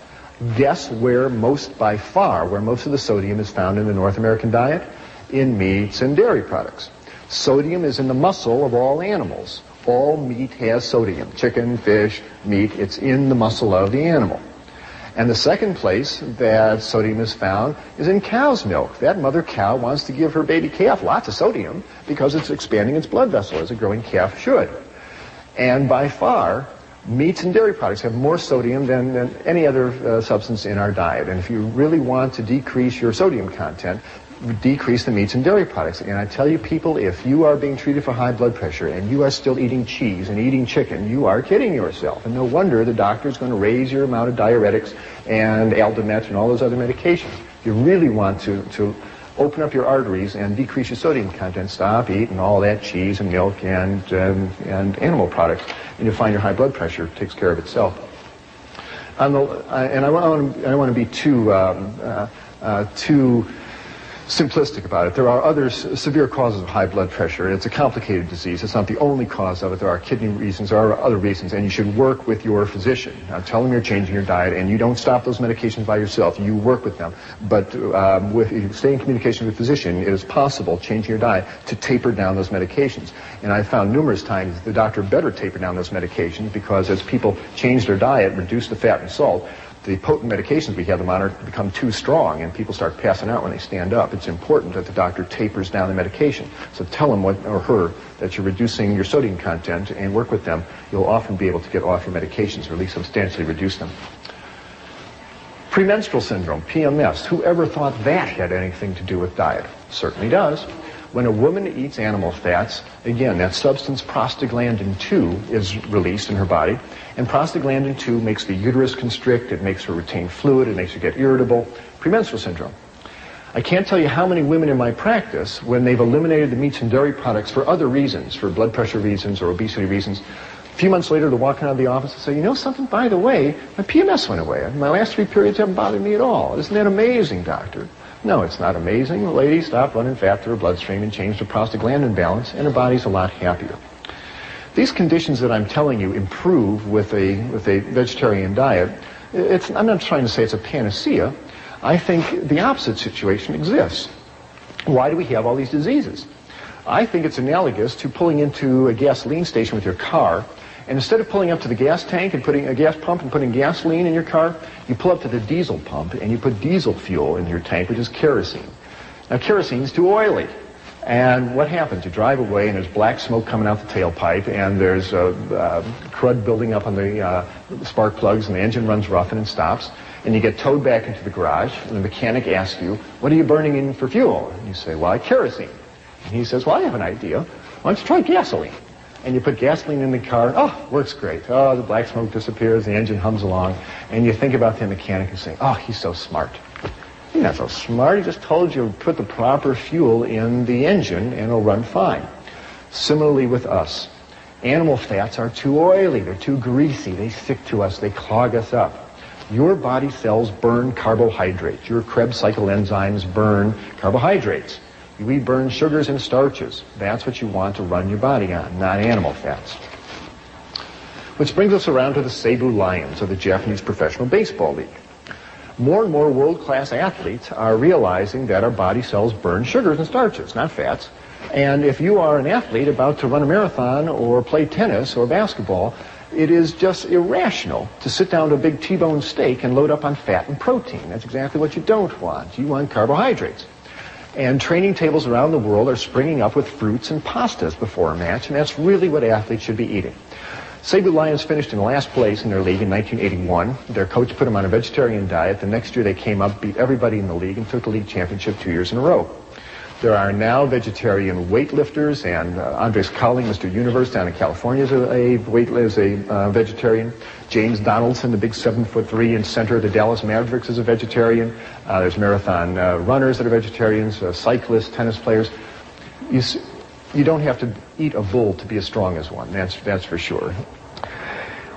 Guess where by far most of the sodium is found in the North American diet? In meats and dairy products. Sodium is in the muscle of all animals. All meat has sodium. Chicken, fish, meat, it's in the muscle of the animal. And the second place that sodium is found is in cow's milk. That mother cow wants to give her baby calf lots of sodium because it's expanding its blood vessel, as a growing calf should. And by far, meats and dairy products have more sodium than any other substance in our diet. And if you really want to decrease your sodium content, decrease the meats and dairy products. And I tell you, people, if you are being treated for high blood pressure and you are still eating cheese and eating chicken, you are kidding yourself. And no wonder the doctor is going to raise your amount of diuretics and Aldomet and all those other medications. If you really want to open up your arteries and decrease your sodium content, stop eating all that cheese and milk and animal products, and you'll find your high blood pressure takes care of itself. I want to be too simplistic about it. There are other severe causes of high blood pressure. It's a complicated disease. It's not the only cause of it. There are kidney reasons. There are other reasons, and you should work with your physician. Now, tell them you're changing your diet, and you don't stop those medications by yourself. You work with them. But if you stay in communication with a physician, it is possible, changing your diet, to taper down those medications. And I've found numerous times the doctor better taper down those medications because as people change their diet, reduce the fat and salt, the potent medications we have them on become too strong, and people start passing out when they stand up. It's important that the doctor tapers down the medication. So tell him or her that you're reducing your sodium content and work with them. You'll often be able to get off your medications or at least substantially reduce them. Premenstrual syndrome, PMS. Whoever thought that had anything to do with diet? Certainly does. When a woman eats animal fats, again, that substance prostaglandin 2 is released in her body, and prostaglandin 2 makes the uterus constrict, it makes her retain fluid, it makes her get irritable. Premenstrual syndrome. I can't tell you how many women in my practice, when they've eliminated the meats and dairy products for other reasons, for blood pressure reasons or obesity reasons, a few months later they're walking out of the office and say, you know something, by the way, my PMS went away. My last 3 periods haven't bothered me at all. Isn't that amazing, doctor? No, it's not amazing. The lady stopped running fat through her bloodstream and changed her prostaglandin balance, and her body's a lot happier. These conditions that I'm telling you improve with a vegetarian diet. I'm not trying to say it's a panacea. I think the opposite situation exists. Why do we have all these diseases? I think it's analogous to pulling into a gasoline station with your car, and instead of pulling up to the gas tank and putting a gas pump and putting gasoline in your car, you pull up to the diesel pump and you put diesel fuel in your tank, which is kerosene. Now, kerosene is too oily. And what happens? You drive away and there's black smoke coming out the tailpipe, and there's crud building up on the spark plugs, and the engine runs rough and it stops. And you get towed back into the garage, and the mechanic asks you, what are you burning in for fuel? And you say, well, kerosene. And he says, well, I have an idea. Why don't you try gasoline? And you put gasoline in the car, oh, works great. Oh, the black smoke disappears, the engine hums along, and you think about the mechanic and say, oh, he's so smart. He's not so smart, he just told you to put the proper fuel in the engine and it'll run fine. Similarly with us. Animal fats are too oily, they're too greasy, they stick to us, they clog us up. Your body cells burn carbohydrates. Your Krebs cycle enzymes burn carbohydrates. We burn sugars and starches. That's what you want to run your body on, not animal fats. Which brings us around to the Seibu Lions of the Japanese Professional Baseball League. More and more world-class athletes are realizing that our body cells burn sugars and starches, not fats. And if you are an athlete about to run a marathon or play tennis or basketball, it is just irrational to sit down to a big T-bone steak and load up on fat and protein. That's exactly what you don't want. You want carbohydrates. And training tables around the world are springing up with fruits and pastas before a match, and that's really what athletes should be eating. Seibu Lions finished in last place in their league in 1981. Their coach put them on a vegetarian diet. The next year they came up, beat everybody in the league, and took the league championship 2 years in a row. There are now vegetarian weightlifters, and Andres Cowling, Mr. Universe down in California, is a vegetarian. James Donaldson, the big 7'3" in center of the Dallas Mavericks, is a vegetarian. There's marathon runners that are vegetarians, cyclists, tennis players. You don't have to eat a bull to be as strong as one, that's for sure.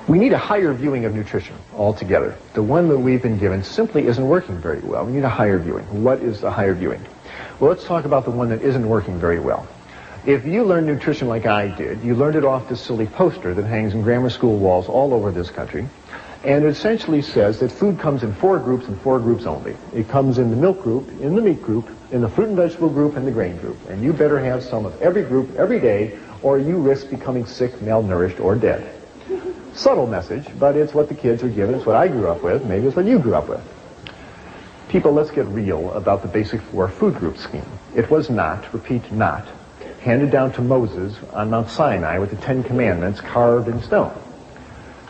We need a higher viewing of nutrition altogether. The one that we've been given simply isn't working very well. We need a higher viewing. What is the higher viewing? Well, let's talk about the one that isn't working very well. If you learn nutrition like I did, you learned it off this silly poster that hangs in grammar school walls all over this country. And it essentially says that food comes in 4 groups and 4 groups only. It comes in the milk group, in the meat group, in the fruit and vegetable group, and the grain group. And you better have some of every group every day, or you risk becoming sick, malnourished, or dead. Subtle message, but it's what the kids are given. It's what I grew up with. Maybe it's what you grew up with. People, let's get real about the basic 4 food group scheme. It was not, repeat, not, handed down to Moses on Mount Sinai with the 10 Commandments carved in stone.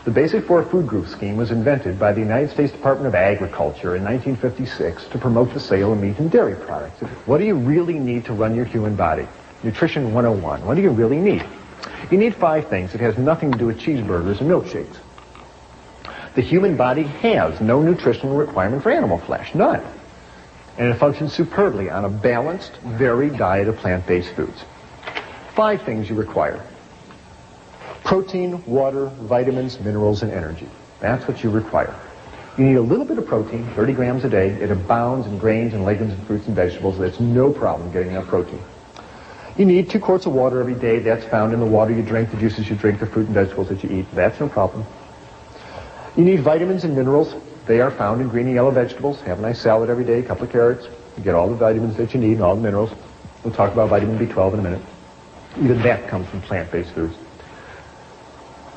The basic 4 food group scheme was invented by the United States Department of Agriculture in 1956 to promote the sale of meat and dairy products. What do you really need to run your human body? Nutrition 101. What do you really need? You need 5 things. It has nothing to do with cheeseburgers and milkshakes. The human body has no nutritional requirement for animal flesh, none. And it functions superbly on a balanced, varied diet of plant-based foods. 5 things you require. Protein, water, vitamins, minerals, and energy. That's what you require. You need a little bit of protein, 30 grams a day. It abounds in grains and legumes and fruits and vegetables. That's no problem getting enough protein. You need 2 quarts of water every day. That's found in the water you drink, the juices you drink, the fruit and vegetables that you eat. That's no problem. You need vitamins and minerals. They are found in green and yellow vegetables. Have a nice salad every day, a couple of carrots. You get all the vitamins that you need and all the minerals. We'll talk about vitamin B12 in a minute. Even that comes from plant-based foods.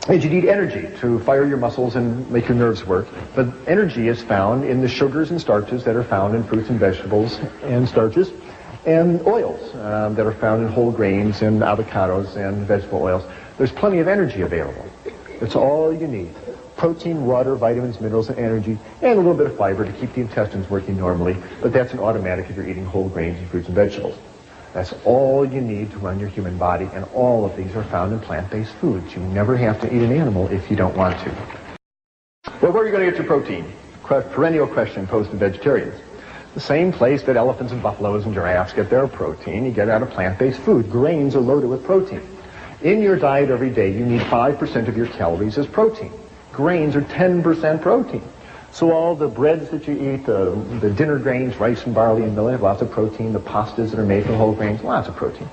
And you need energy to fire your muscles and make your nerves work. But energy is found in the sugars and starches that are found in fruits and vegetables and starches, and oils that are found in whole grains and avocados and vegetable oils. There's plenty of energy available. That's all you need. Protein, water, vitamins, minerals, and energy, and a little bit of fiber to keep the intestines working normally, but that's an automatic if you're eating whole grains and fruits and vegetables. That's all you need to run your human body, and all of these are found in plant-based foods. You never have to eat an animal if you don't want to. Well, where are you going to get your protein? Perennial question posed to vegetarians. The same place that elephants and buffaloes and giraffes get their protein, you get out of plant-based food. Grains are loaded with protein. In your diet every day, you need 5% of your calories as protein. Grains are 10% protein. So all the breads that you eat, the dinner grains, rice and barley and millet, have lots of protein. The pastas that are made from whole grains, lots of protein.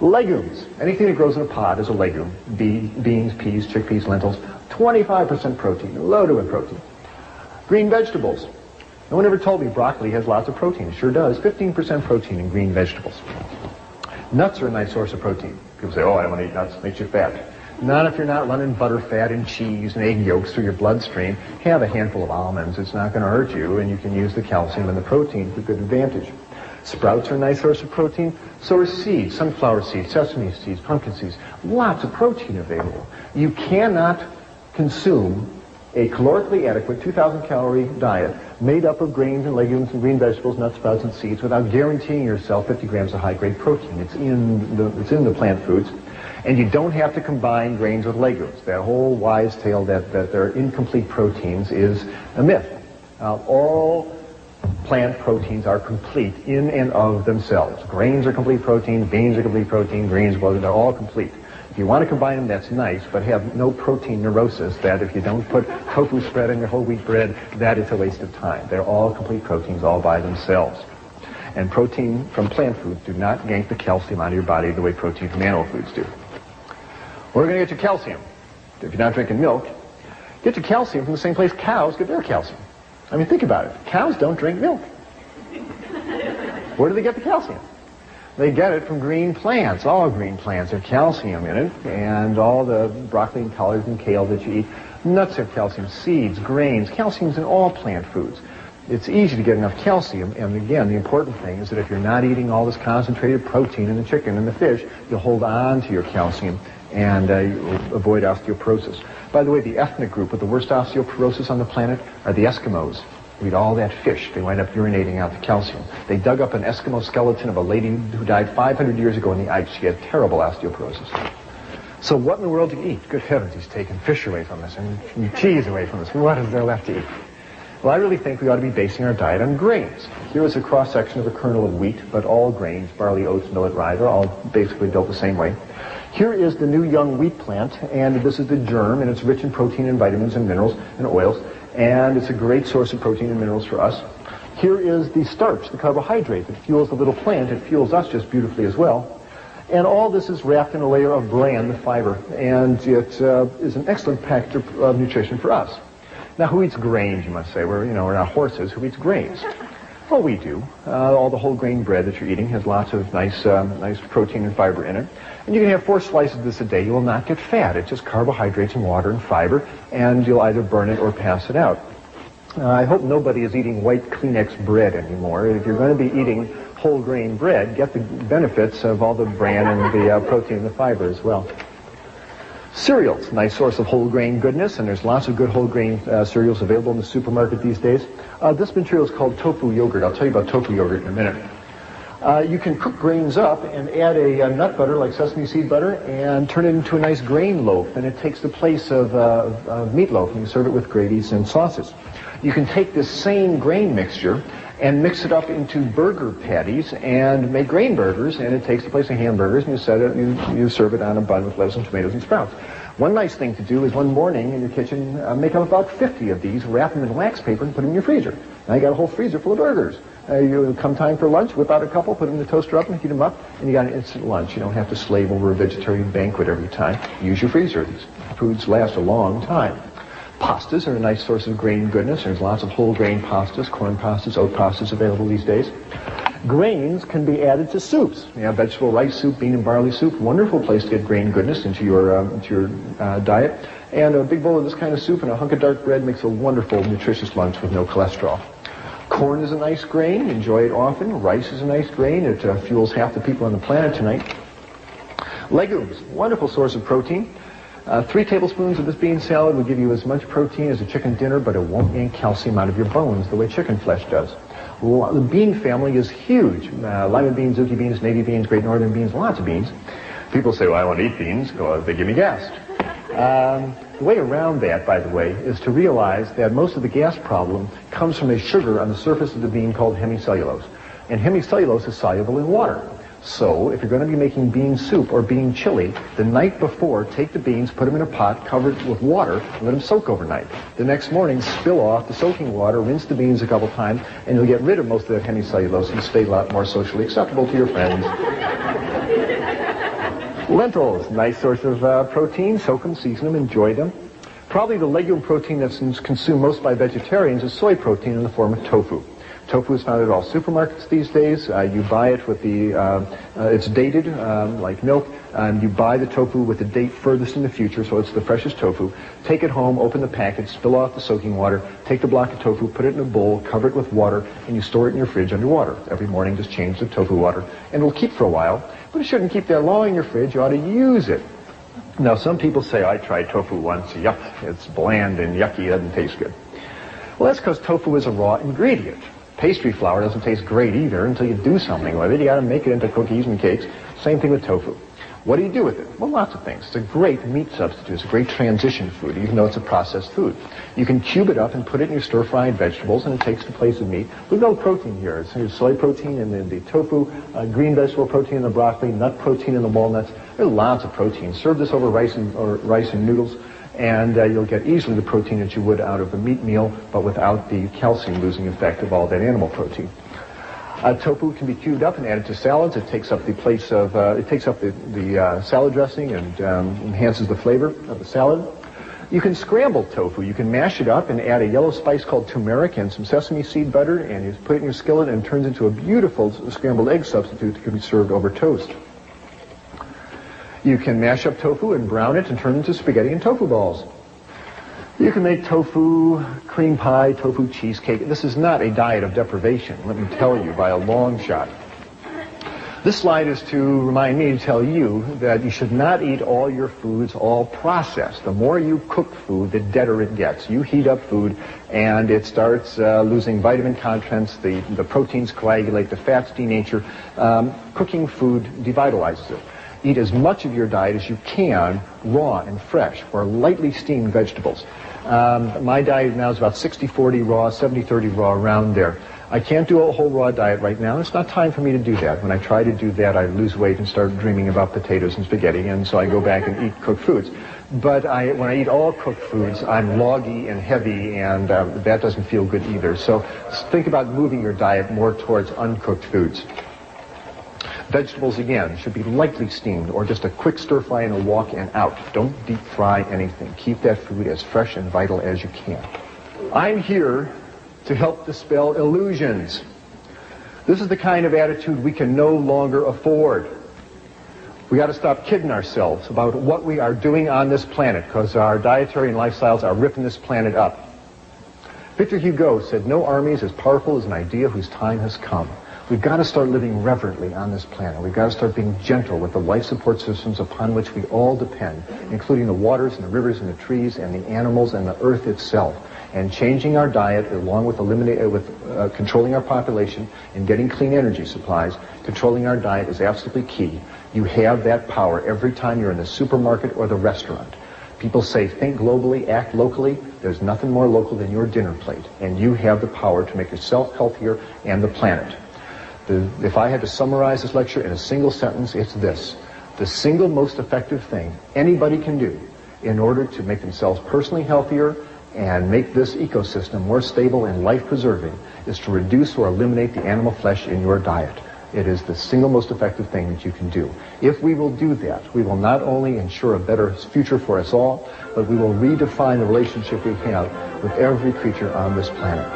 Legumes, anything that grows in a pod is a legume. Beans, peas, chickpeas, lentils, 25% protein, loaded with protein. Green vegetables. No one ever told me broccoli has lots of protein. It sure does. 15% protein in green vegetables. Nuts are a nice source of protein. People say, oh, I don't want to eat nuts. It makes you fat. Not if you're not running butter, fat, and cheese and egg yolks through your bloodstream. Have a handful of almonds. It's not going to hurt you, and you can use the calcium and the protein for good advantage. Sprouts are a nice source of protein. So are seeds, sunflower seeds, sesame seeds, pumpkin seeds. Lots of protein available. You cannot consume a calorically adequate 2,000 calorie diet made up of grains and legumes and green vegetables, nuts, sprouts, and seeds without guaranteeing yourself 50 grams of high-grade protein. It's in the plant foods. And you don't have to combine grains with legumes. That whole wise tale that they're incomplete proteins is a myth. All plant proteins are complete in and of themselves. Grains are complete protein, beans are complete protein, greens, well, they're all complete. If you want to combine them, that's nice, but have no protein neurosis that if you don't put tofu spread on your whole wheat bread, that is a waste of time. They're all complete proteins all by themselves. And protein from plant foods do not yank the calcium out of your body the way protein from animal foods do. Where are you going to get your calcium? If you're not drinking milk, get your calcium from the same place cows get their calcium. I mean, think about it. Cows don't drink milk. Where do they get the calcium? They get it from green plants. All green plants have calcium in it, and all the broccoli and collards and kale that you eat. Nuts have calcium, seeds, grains. Calcium's in all plant foods. It's easy to get enough calcium, and again, the important thing is that if you're not eating all this concentrated protein in the chicken and the fish, you'll hold on to your calcium and you'll avoid osteoporosis. By the way, the ethnic group with the worst osteoporosis on the planet are the Eskimos. Eat all that fish. They wind up urinating out the calcium. They dug up an Eskimo skeleton of a lady who died 500 years ago in the ice. She had terrible osteoporosis. So what in the world do you eat? Good heavens, he's taken fish away from us and cheese away from us. What is there left to eat? Well, I really think we ought to be basing our diet on grains. Here is a cross-section of a kernel of wheat, but all grains, barley, oats, millet, rye, they're all basically built the same way. Here is the new young wheat plant, and this is the germ, and it's rich in protein and vitamins and minerals and oils, and it's a great source of protein and minerals for us. Here is the starch, the carbohydrate that fuels the little plant. It fuels us just beautifully as well. And all this is wrapped in a layer of bran, the fiber, and it is an excellent package of nutrition for us. Now, who eats grains, you must say? We're not horses. Who eats grains? Well, we do. All the whole grain bread that you're eating has lots of nice protein and fiber in it. And you can have 4 slices of this a day. You will not get fat. It's just carbohydrates and water and fiber, and you'll either burn it or pass it out. I hope nobody is eating white Kleenex bread anymore. If you're going to be eating whole grain bread, get the benefits of all the bran and the protein and the fiber as well. Cereals, nice source of whole grain goodness, and there's lots of good whole grain cereals available in the supermarket these days. This material is called tofu yogurt. I'll tell you about tofu yogurt in a minute. You can cook grains up and add a nut butter like sesame seed butter and turn it into a nice grain loaf, and it takes the place of meatloaf, and you serve it with gravies and sauces. You can take this same grain mixture and mix it up into burger patties and make grain burgers, and it takes the place of hamburgers, and you serve it on a bun with lettuce and tomatoes and sprouts. One nice thing to do is one morning in your kitchen, make up about 50 of these, wrap them in wax paper, and put them in your freezer. Now you got a whole freezer full of burgers. You come time for lunch, whip out a couple, put them in the toaster oven, heat them up, and you got an instant lunch. You don't have to slave over a vegetarian banquet every time. Use your freezer. These foods last a long time. Pastas are a nice source of grain goodness. There's lots of whole grain pastas, corn pastas, oat pastas available these days. Grains can be added to soups. You have vegetable rice soup, bean and barley soup. Wonderful place to get grain goodness into your diet. And a big bowl of this kind of soup and a hunk of dark bread makes a wonderful, nutritious lunch with no cholesterol. Corn is a nice grain. Enjoy it often. Rice is a nice grain. It fuels half the people on the planet tonight. Legumes, wonderful source of protein. 3 tablespoons of this bean salad will give you as much protein as a chicken dinner, but it won't yank calcium out of your bones the way chicken flesh does. The bean family is huge. Lima beans, zucchini beans, navy beans, great northern beans, lots of beans. People say, well, I want to eat beans. Well, they give me gas. The way around that, by the way, is to realize that most of the gas problem comes from a sugar on the surface of the bean called hemicellulose. And hemicellulose is soluble in water. So, if you're going to be making bean soup or bean chili, the night before, take the beans, put them in a pot, cover it with water, and let them soak overnight. The next morning, spill off the soaking water, rinse the beans a couple times, and you'll get rid of most of that hemicellulose and stay a lot more socially acceptable to your friends. Lentils, nice source of protein. Soak them, season them, enjoy them. Probably the legume protein that's consumed most by vegetarians is soy protein in the form of tofu. Tofu is found at all supermarkets these days. You buy it with it's dated like milk, and you buy the tofu with the date furthest in the future, so it's the freshest tofu. Take it home, open the package, spill off the soaking water, take the block of tofu, put it in a bowl, cover it with water, and you store it in your fridge underwater. Every morning just change the tofu water, and it'll keep for a while, but it shouldn't keep that long in your fridge. You ought to use it. Now, some people say, I tried tofu once, yuck, it's bland and yucky, it doesn't taste good. Well, that's because tofu is a raw ingredient. Pastry flour doesn't taste great either until you do something with it. You got to make it into cookies and cakes. Same thing with tofu. What do you do with it? Well, lots of things. It's a great meat substitute. It's a great transition food, even though it's a processed food. You can cube it up and put it in your stir-fried vegetables, and it takes the place of meat. We've got protein here. There's soy protein in the tofu, green vegetable protein in the broccoli, nut protein in the walnuts. There's lots of protein. Serve this over rice and noodles, and you'll get easily the protein that you would out of a meat meal, but without the calcium-losing effect of all that animal protein. Tofu can be cubed up and added to salads. It takes up the place of the salad dressing and enhances the flavor of the salad. You can scramble tofu. You can mash it up and add a yellow spice called turmeric and some sesame seed butter, and you put it in your skillet, and it turns into a beautiful scrambled egg substitute that can be served over toast. You can mash up tofu and brown it and turn it into spaghetti and tofu balls. You can make tofu cream pie, tofu cheesecake. This is not a diet of deprivation, let me tell you, by a long shot. This slide is to remind me to tell you that you should not eat all your foods all processed. The more you cook food, the deader it gets. You heat up food and it starts losing vitamin contents, the proteins coagulate, the fats denature. Cooking food devitalizes it. Eat as much of your diet as you can raw and fresh or lightly steamed vegetables. My diet now is about 60-40 raw, 70-30 raw, around there. I can't do a whole raw diet right now. It's not time for me to do that. When I try to do that, I lose weight and start dreaming about potatoes and spaghetti, and so I go back and eat cooked foods. But when I eat all cooked foods, I'm loggy and heavy, and that doesn't feel good either. So think about moving your diet more towards uncooked foods. Vegetables, again, should be lightly steamed or just a quick stir fry and a walk and out. Don't deep fry anything. Keep that food as fresh and vital as you can. I'm here to help dispel illusions. This is the kind of attitude we can no longer afford. We got to stop kidding ourselves about what we are doing on this planet, because our dietary and lifestyles are ripping this planet up. Victor Hugo said, "No army is as powerful as an idea whose time has come." We've got to start living reverently on this planet. We've got to start being gentle with the life support systems upon which we all depend, including the waters and the rivers and the trees and the animals and the earth itself. And changing our diet, along with controlling our population and getting clean energy supplies, controlling our diet is absolutely key. You have that power every time you're in the supermarket or the restaurant. People say, think globally, act locally. There's nothing more local than your dinner plate. And you have the power to make yourself healthier and the planet. If I had to summarize this lecture in a single sentence, it's this. The single most effective thing anybody can do in order to make themselves personally healthier and make this ecosystem more stable and life-preserving is to reduce or eliminate the animal flesh in your diet. It is the single most effective thing that you can do. If we will do that, we will not only ensure a better future for us all, but we will redefine the relationship we have with every creature on this planet.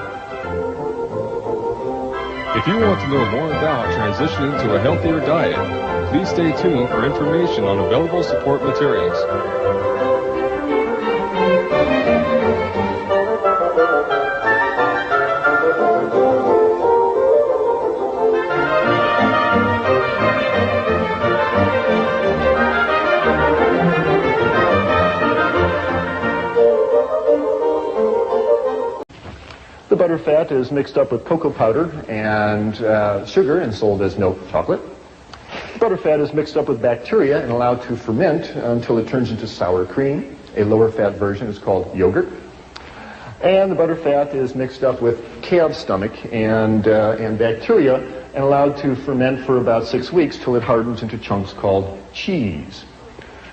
If you want to know more about transitioning to a healthier diet, please stay tuned for information on available support materials. The butterfat is mixed up with cocoa powder and sugar and sold as milk chocolate. Butterfat is mixed up with bacteria and allowed to ferment until it turns into sour cream. A lower fat version is called yogurt. And the butterfat is mixed up with calf's stomach and bacteria and allowed to ferment for about 6 weeks till it hardens into chunks called cheese.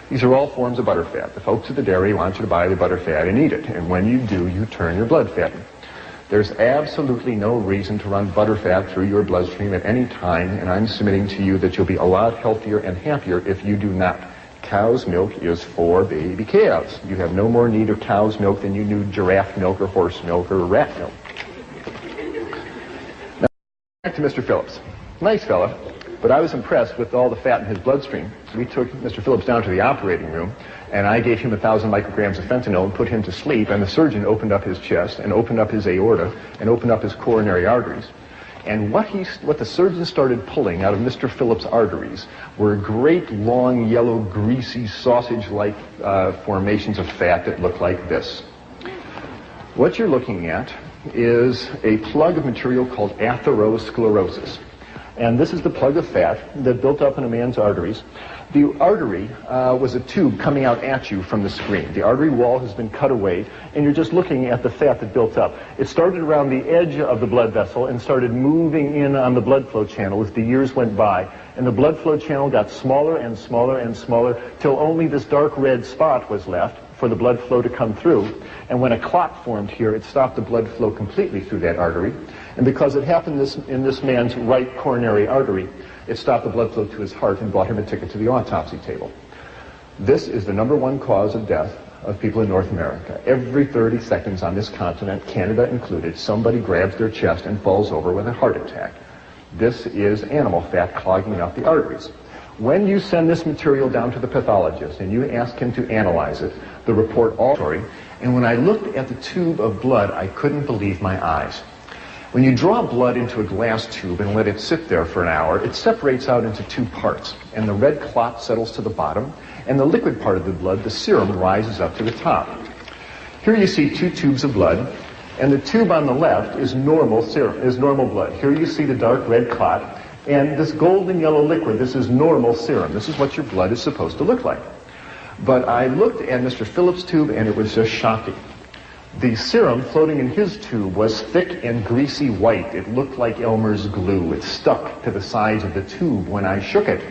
These are all forms of butterfat. The folks at the dairy want you to buy the butterfat and eat it. And when you do, you turn your blood fat. There's absolutely no reason to run butterfat through your bloodstream at any time, and I'm submitting to you that you'll be a lot healthier and happier if you do not. Cow's milk is for baby calves. You have no more need of cow's milk than you do giraffe milk or horse milk or rat milk. to Mr. Phillips. Nice fella, but I was impressed with all the fat in his bloodstream. We took Mr. Phillips down to the operating room, and I gave him 1,000 micrograms of fentanyl and put him to sleep, and the surgeon opened up his chest and opened up his aorta and opened up his coronary arteries. And what the surgeon started pulling out of Mr. Phillips' arteries were great, long, yellow, greasy, sausage-like formations of fat that looked like this. What you're looking at is a plug of material called atherosclerosis. And this is the plug of fat that built up in a man's arteries. The artery was a tube coming out at you from the screen. The artery wall has been cut away, and you're just looking at the fat that built up. It started around the edge of the blood vessel and started moving in on the blood flow channel as the years went by. And the blood flow channel got smaller and smaller and smaller till only this dark red spot was left for the blood flow to come through. And when a clot formed here, it stopped the blood flow completely through that artery. And because it happened in this man's right coronary artery, it stopped the blood flow to his heart and brought him a ticket to the autopsy table. This is the #1 cause of death of people in North America. Every 30 seconds on this continent, Canada included, somebody grabs their chest and falls over with a heart attack. This is animal fat clogging up the arteries. When you send this material down to the pathologist and you ask him to analyze it, the report all story, and when I looked at the tube of blood, I couldn't believe my eyes. When you draw blood into a glass tube and let it sit there for an hour, it separates out into 2 parts, and the red clot settles to the bottom, and the liquid part of the blood, the serum, rises up to the top. Here you see 2 tubes of blood, and the tube on the left is normal serum, is normal blood. Here you see the dark red clot, and this golden yellow liquid, this is normal serum. This is what your blood is supposed to look like. But I looked at Mr. Phillips' tube, and it was just shocking. The serum floating in his tube was thick and greasy white. It looked like Elmer's glue. It stuck to the sides of the tube when I shook it.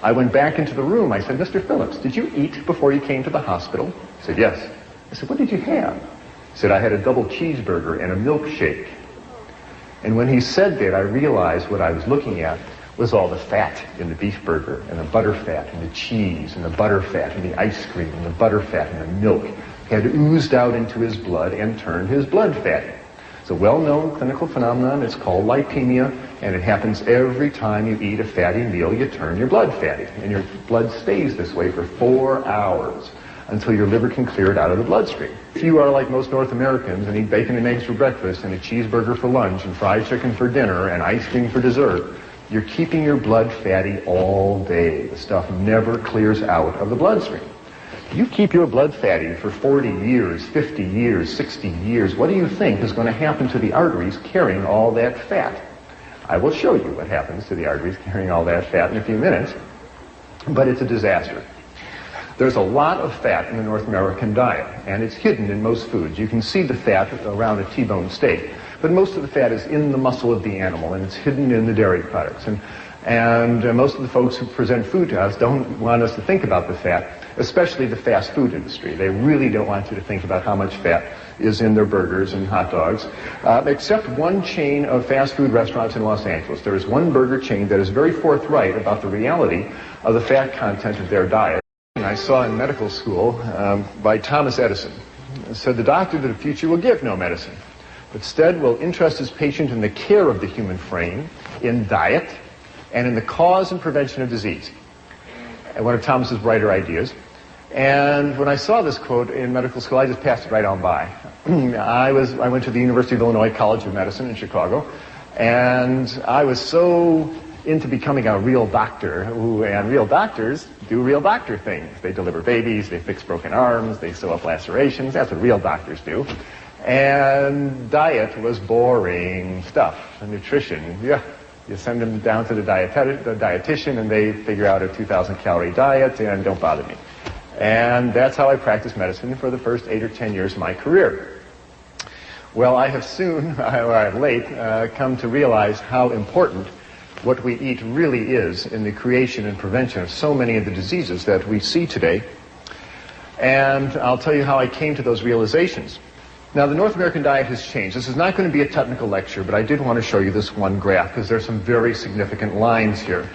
I went back into the room. I said, Mr. Phillips, did you eat before you came to the hospital? He said, yes. I said, what did you have? He said, I had a double cheeseburger and a milkshake. And when he said that, I realized what I was looking at was all the fat in the beef burger and the butter fat and the cheese and the butter fat and the ice cream and the butter fat and the milk had oozed out into his blood and turned his blood fatty. It's a well-known clinical phenomenon. It's called lipemia, and it happens every time you eat a fatty meal. You turn your blood fatty, and your blood stays this way for 4 hours until your liver can clear it out of the bloodstream. If you are like most North Americans and eat bacon and eggs for breakfast and a cheeseburger for lunch and fried chicken for dinner and ice cream for dessert, you're keeping your blood fatty all day. The stuff never clears out of the bloodstream. You keep your blood fatty for 40 years, 50 years, 60 years. What do you think is going to happen to the arteries carrying all that fat? I will show you what happens to the arteries carrying all that fat in a few minutes, but it's a disaster. There's a lot of fat in the North American diet, and it's hidden in most foods. You can see the fat around a T-bone steak, but most of the fat is in the muscle of the animal, and it's hidden in the dairy products. And most of the folks who present food to us don't want us to think about the fat, especially the fast food industry. They really don't want you to think about how much fat is in their burgers and hot dogs, except one chain of fast food restaurants in Los Angeles. There is one burger chain that is very forthright about the reality of the fat content of their diet. I saw in medical school by Thomas Edison. It said, the doctor of the future will give no medicine, but instead will interest his patient in the care of the human frame, in diet, and in the cause and prevention of disease. And one of Thomas's brighter ideas. And when I saw this quote in medical school, I just passed it right on by. I went to the University of Illinois College of Medicine in Chicago, and I was so into becoming a real doctor, and real doctors do real doctor things. They deliver babies, they fix broken arms, they sew up lacerations. That's what real doctors do. And diet was boring stuff. And nutrition, yeah. You send them down to the dietitian, and they figure out a 2,000 calorie diet, and don't bother me. And that's how I practiced medicine for the first 8 or 10 years of my career. Well, I have soon, or late, come to realize how important what we eat really is in the creation and prevention of so many of the diseases that we see today. And I'll tell you how I came to those realizations. Now, the North American diet has changed. This is not going to be a technical lecture, but I did want to show you this one graph because there's some very significant lines here.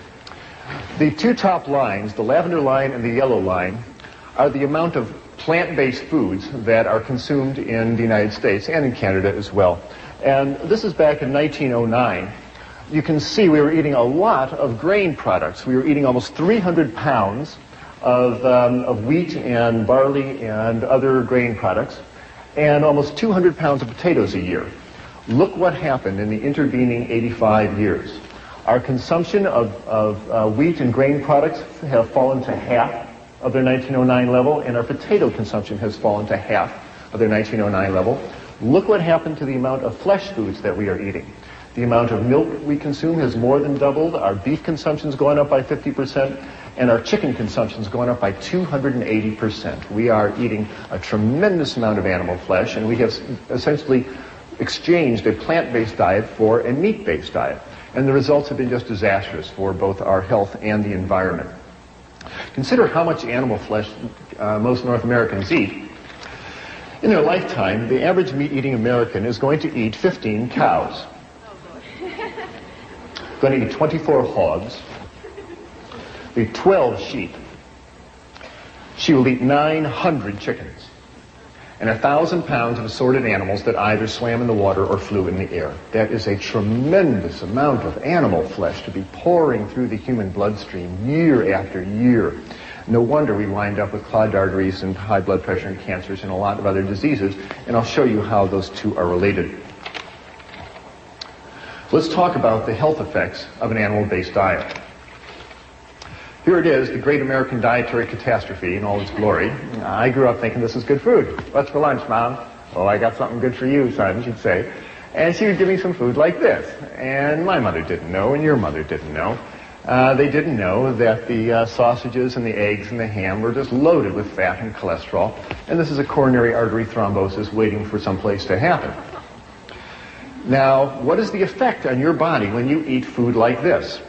The 2 top lines, the lavender line and the yellow line, are the amount of plant-based foods that are consumed in the United States and in Canada as well. And this is back in 1909. you can see we were eating a lot of grain products. We were eating almost 300 pounds of wheat and barley and other grain products, and almost 200 pounds of potatoes a year. Look what happened in the intervening 85 years. Our consumption of wheat and grain products have fallen to half of their 1909 level, and our potato consumption has fallen to half of their 1909 level. Look what happened to the amount of flesh foods that we are eating. The amount of milk we consume has more than doubled. Our beef consumption's gone up by 50%, and our chicken consumption's gone up by 280%. We are eating a tremendous amount of animal flesh, and we have essentially exchanged a plant-based diet for a meat-based diet. And the results have been just disastrous for both our health and the environment. Consider how much animal flesh most North Americans eat. In their lifetime, the average meat-eating American is going to eat 15 cows. Going to eat 24 hogs, eat 12 sheep. She will eat 900 chickens and 1,000 pounds of assorted animals that either swam in the water or flew in the air. That is a tremendous amount of animal flesh to be pouring through the human bloodstream year after year. No wonder we wind up with clogged arteries and high blood pressure and cancers and a lot of other diseases, and I'll show you how those two are related. Let's talk about the health effects of an animal-based diet. Here it is, the great American dietary catastrophe in all its glory. I grew up thinking this is good food. What's for lunch, Mom? Oh, I got something good for you, son, she'd say. And she would give me some food like this. And my mother didn't know, and your mother didn't know. They didn't know that the sausages and the eggs and the ham were just loaded with fat and cholesterol. And this is a coronary artery thrombosis waiting for some place to happen. Now, what is the effect on your body when you eat food like this?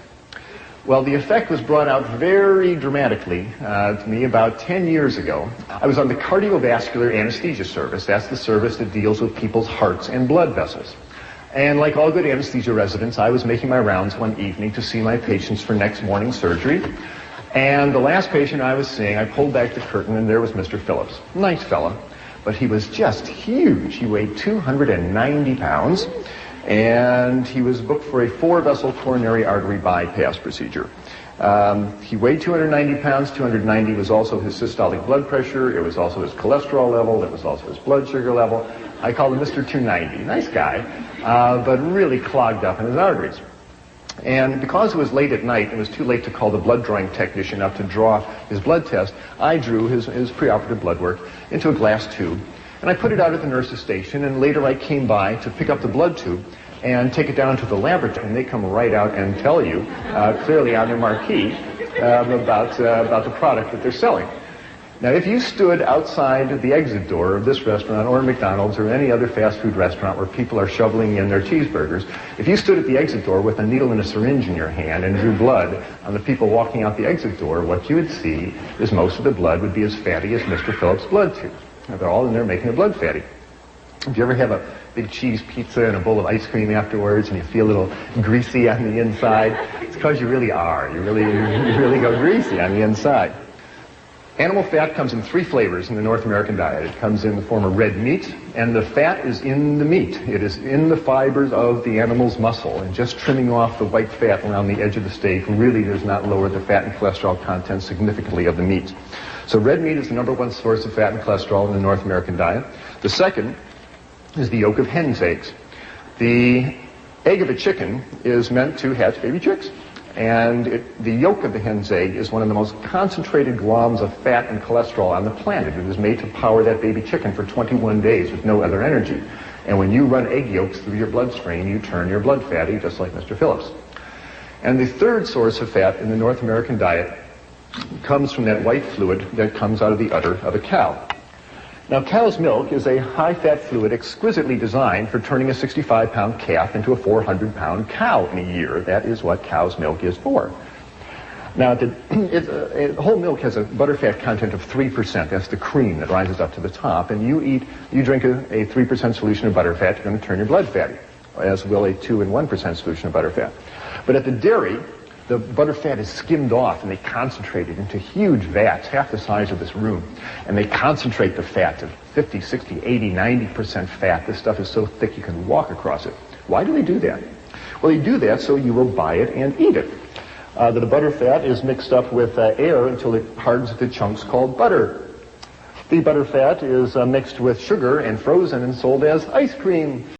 Well, the effect was brought out very dramatically to me about 10 years ago. I was on the cardiovascular anesthesia service. That's the service that deals with people's hearts and blood vessels. And like all good anesthesia residents, I was making my rounds one evening to see my patients for next morning's surgery. And the last patient I was seeing, I pulled back the curtain, and there was Mr. Phillips. Nice fella, but he was just huge. He weighed 290 pounds. And he was booked for a 4-vessel coronary artery bypass procedure. He weighed 290 pounds. 290 was also his systolic blood pressure. It was also his cholesterol level. It was also his blood sugar level. I called him Mr. 290. Nice guy, but really clogged up in his arteries. And because it was late at night, it was too late to call the blood drawing technician up to draw his blood test, I drew his preoperative blood work into a glass tube. And I put it out at the nurse's station, and later I came by to pick up the blood tube and take it down to the laboratory, and they come right out and tell you clearly on their marquee about the product that they're selling. Now, if you stood outside the exit door of this restaurant or McDonald's or any other fast food restaurant where people are shoveling in their cheeseburgers, if you stood at the exit door with a needle and a syringe in your hand and drew blood on the people walking out the exit door, what you would see is most of the blood would be as fatty as Mr. Phillips' blood tube. They're all in there making the blood fatty. If you ever have a big cheese pizza and a bowl of ice cream afterwards and you feel a little greasy on the inside, it's because you really are. You really go greasy on the inside. Animal fat comes in 3 flavors in the North American diet. It comes in the form of red meat, and the fat is in the meat. It is in the fibers of the animal's muscle, and just trimming off the white fat around the edge of the steak really does not lower the fat and cholesterol content significantly of the meat. So red meat is the #1 source of fat and cholesterol in the North American diet. The second is the yolk of hen's eggs. The egg of a chicken is meant to hatch baby chicks. And the yolk of the hen's egg is one of the most concentrated gloms of fat and cholesterol on the planet. It is made to power that baby chicken for 21 days with no other energy. And when you run egg yolks through your bloodstream, you turn your blood fatty, just like Mr. Phillips. And the third source of fat in the North American diet comes from that white fluid that comes out of the udder of a cow. Now, cow's milk is a high-fat fluid exquisitely designed for turning a 65-pound calf into a 400-pound cow in a year. That is what cow's milk is for. Now, whole milk has a butterfat content of 3%. That's the cream that rises up to the top. And you drink a 3% solution of butterfat, you're going to turn your blood fatty, as will a 2 and 1% solution of butterfat. But at the dairy, the butterfat is skimmed off, and they concentrate it into huge vats, half the size of this room. And they concentrate the fat to 50, 60, 80, 90% fat. This stuff is so thick you can walk across it. Why do they do that? Well, you do that so you will buy it and eat it. The butter fat is mixed up with air until it hardens into chunks called butter. The butter fat is mixed with sugar and frozen and sold as ice cream.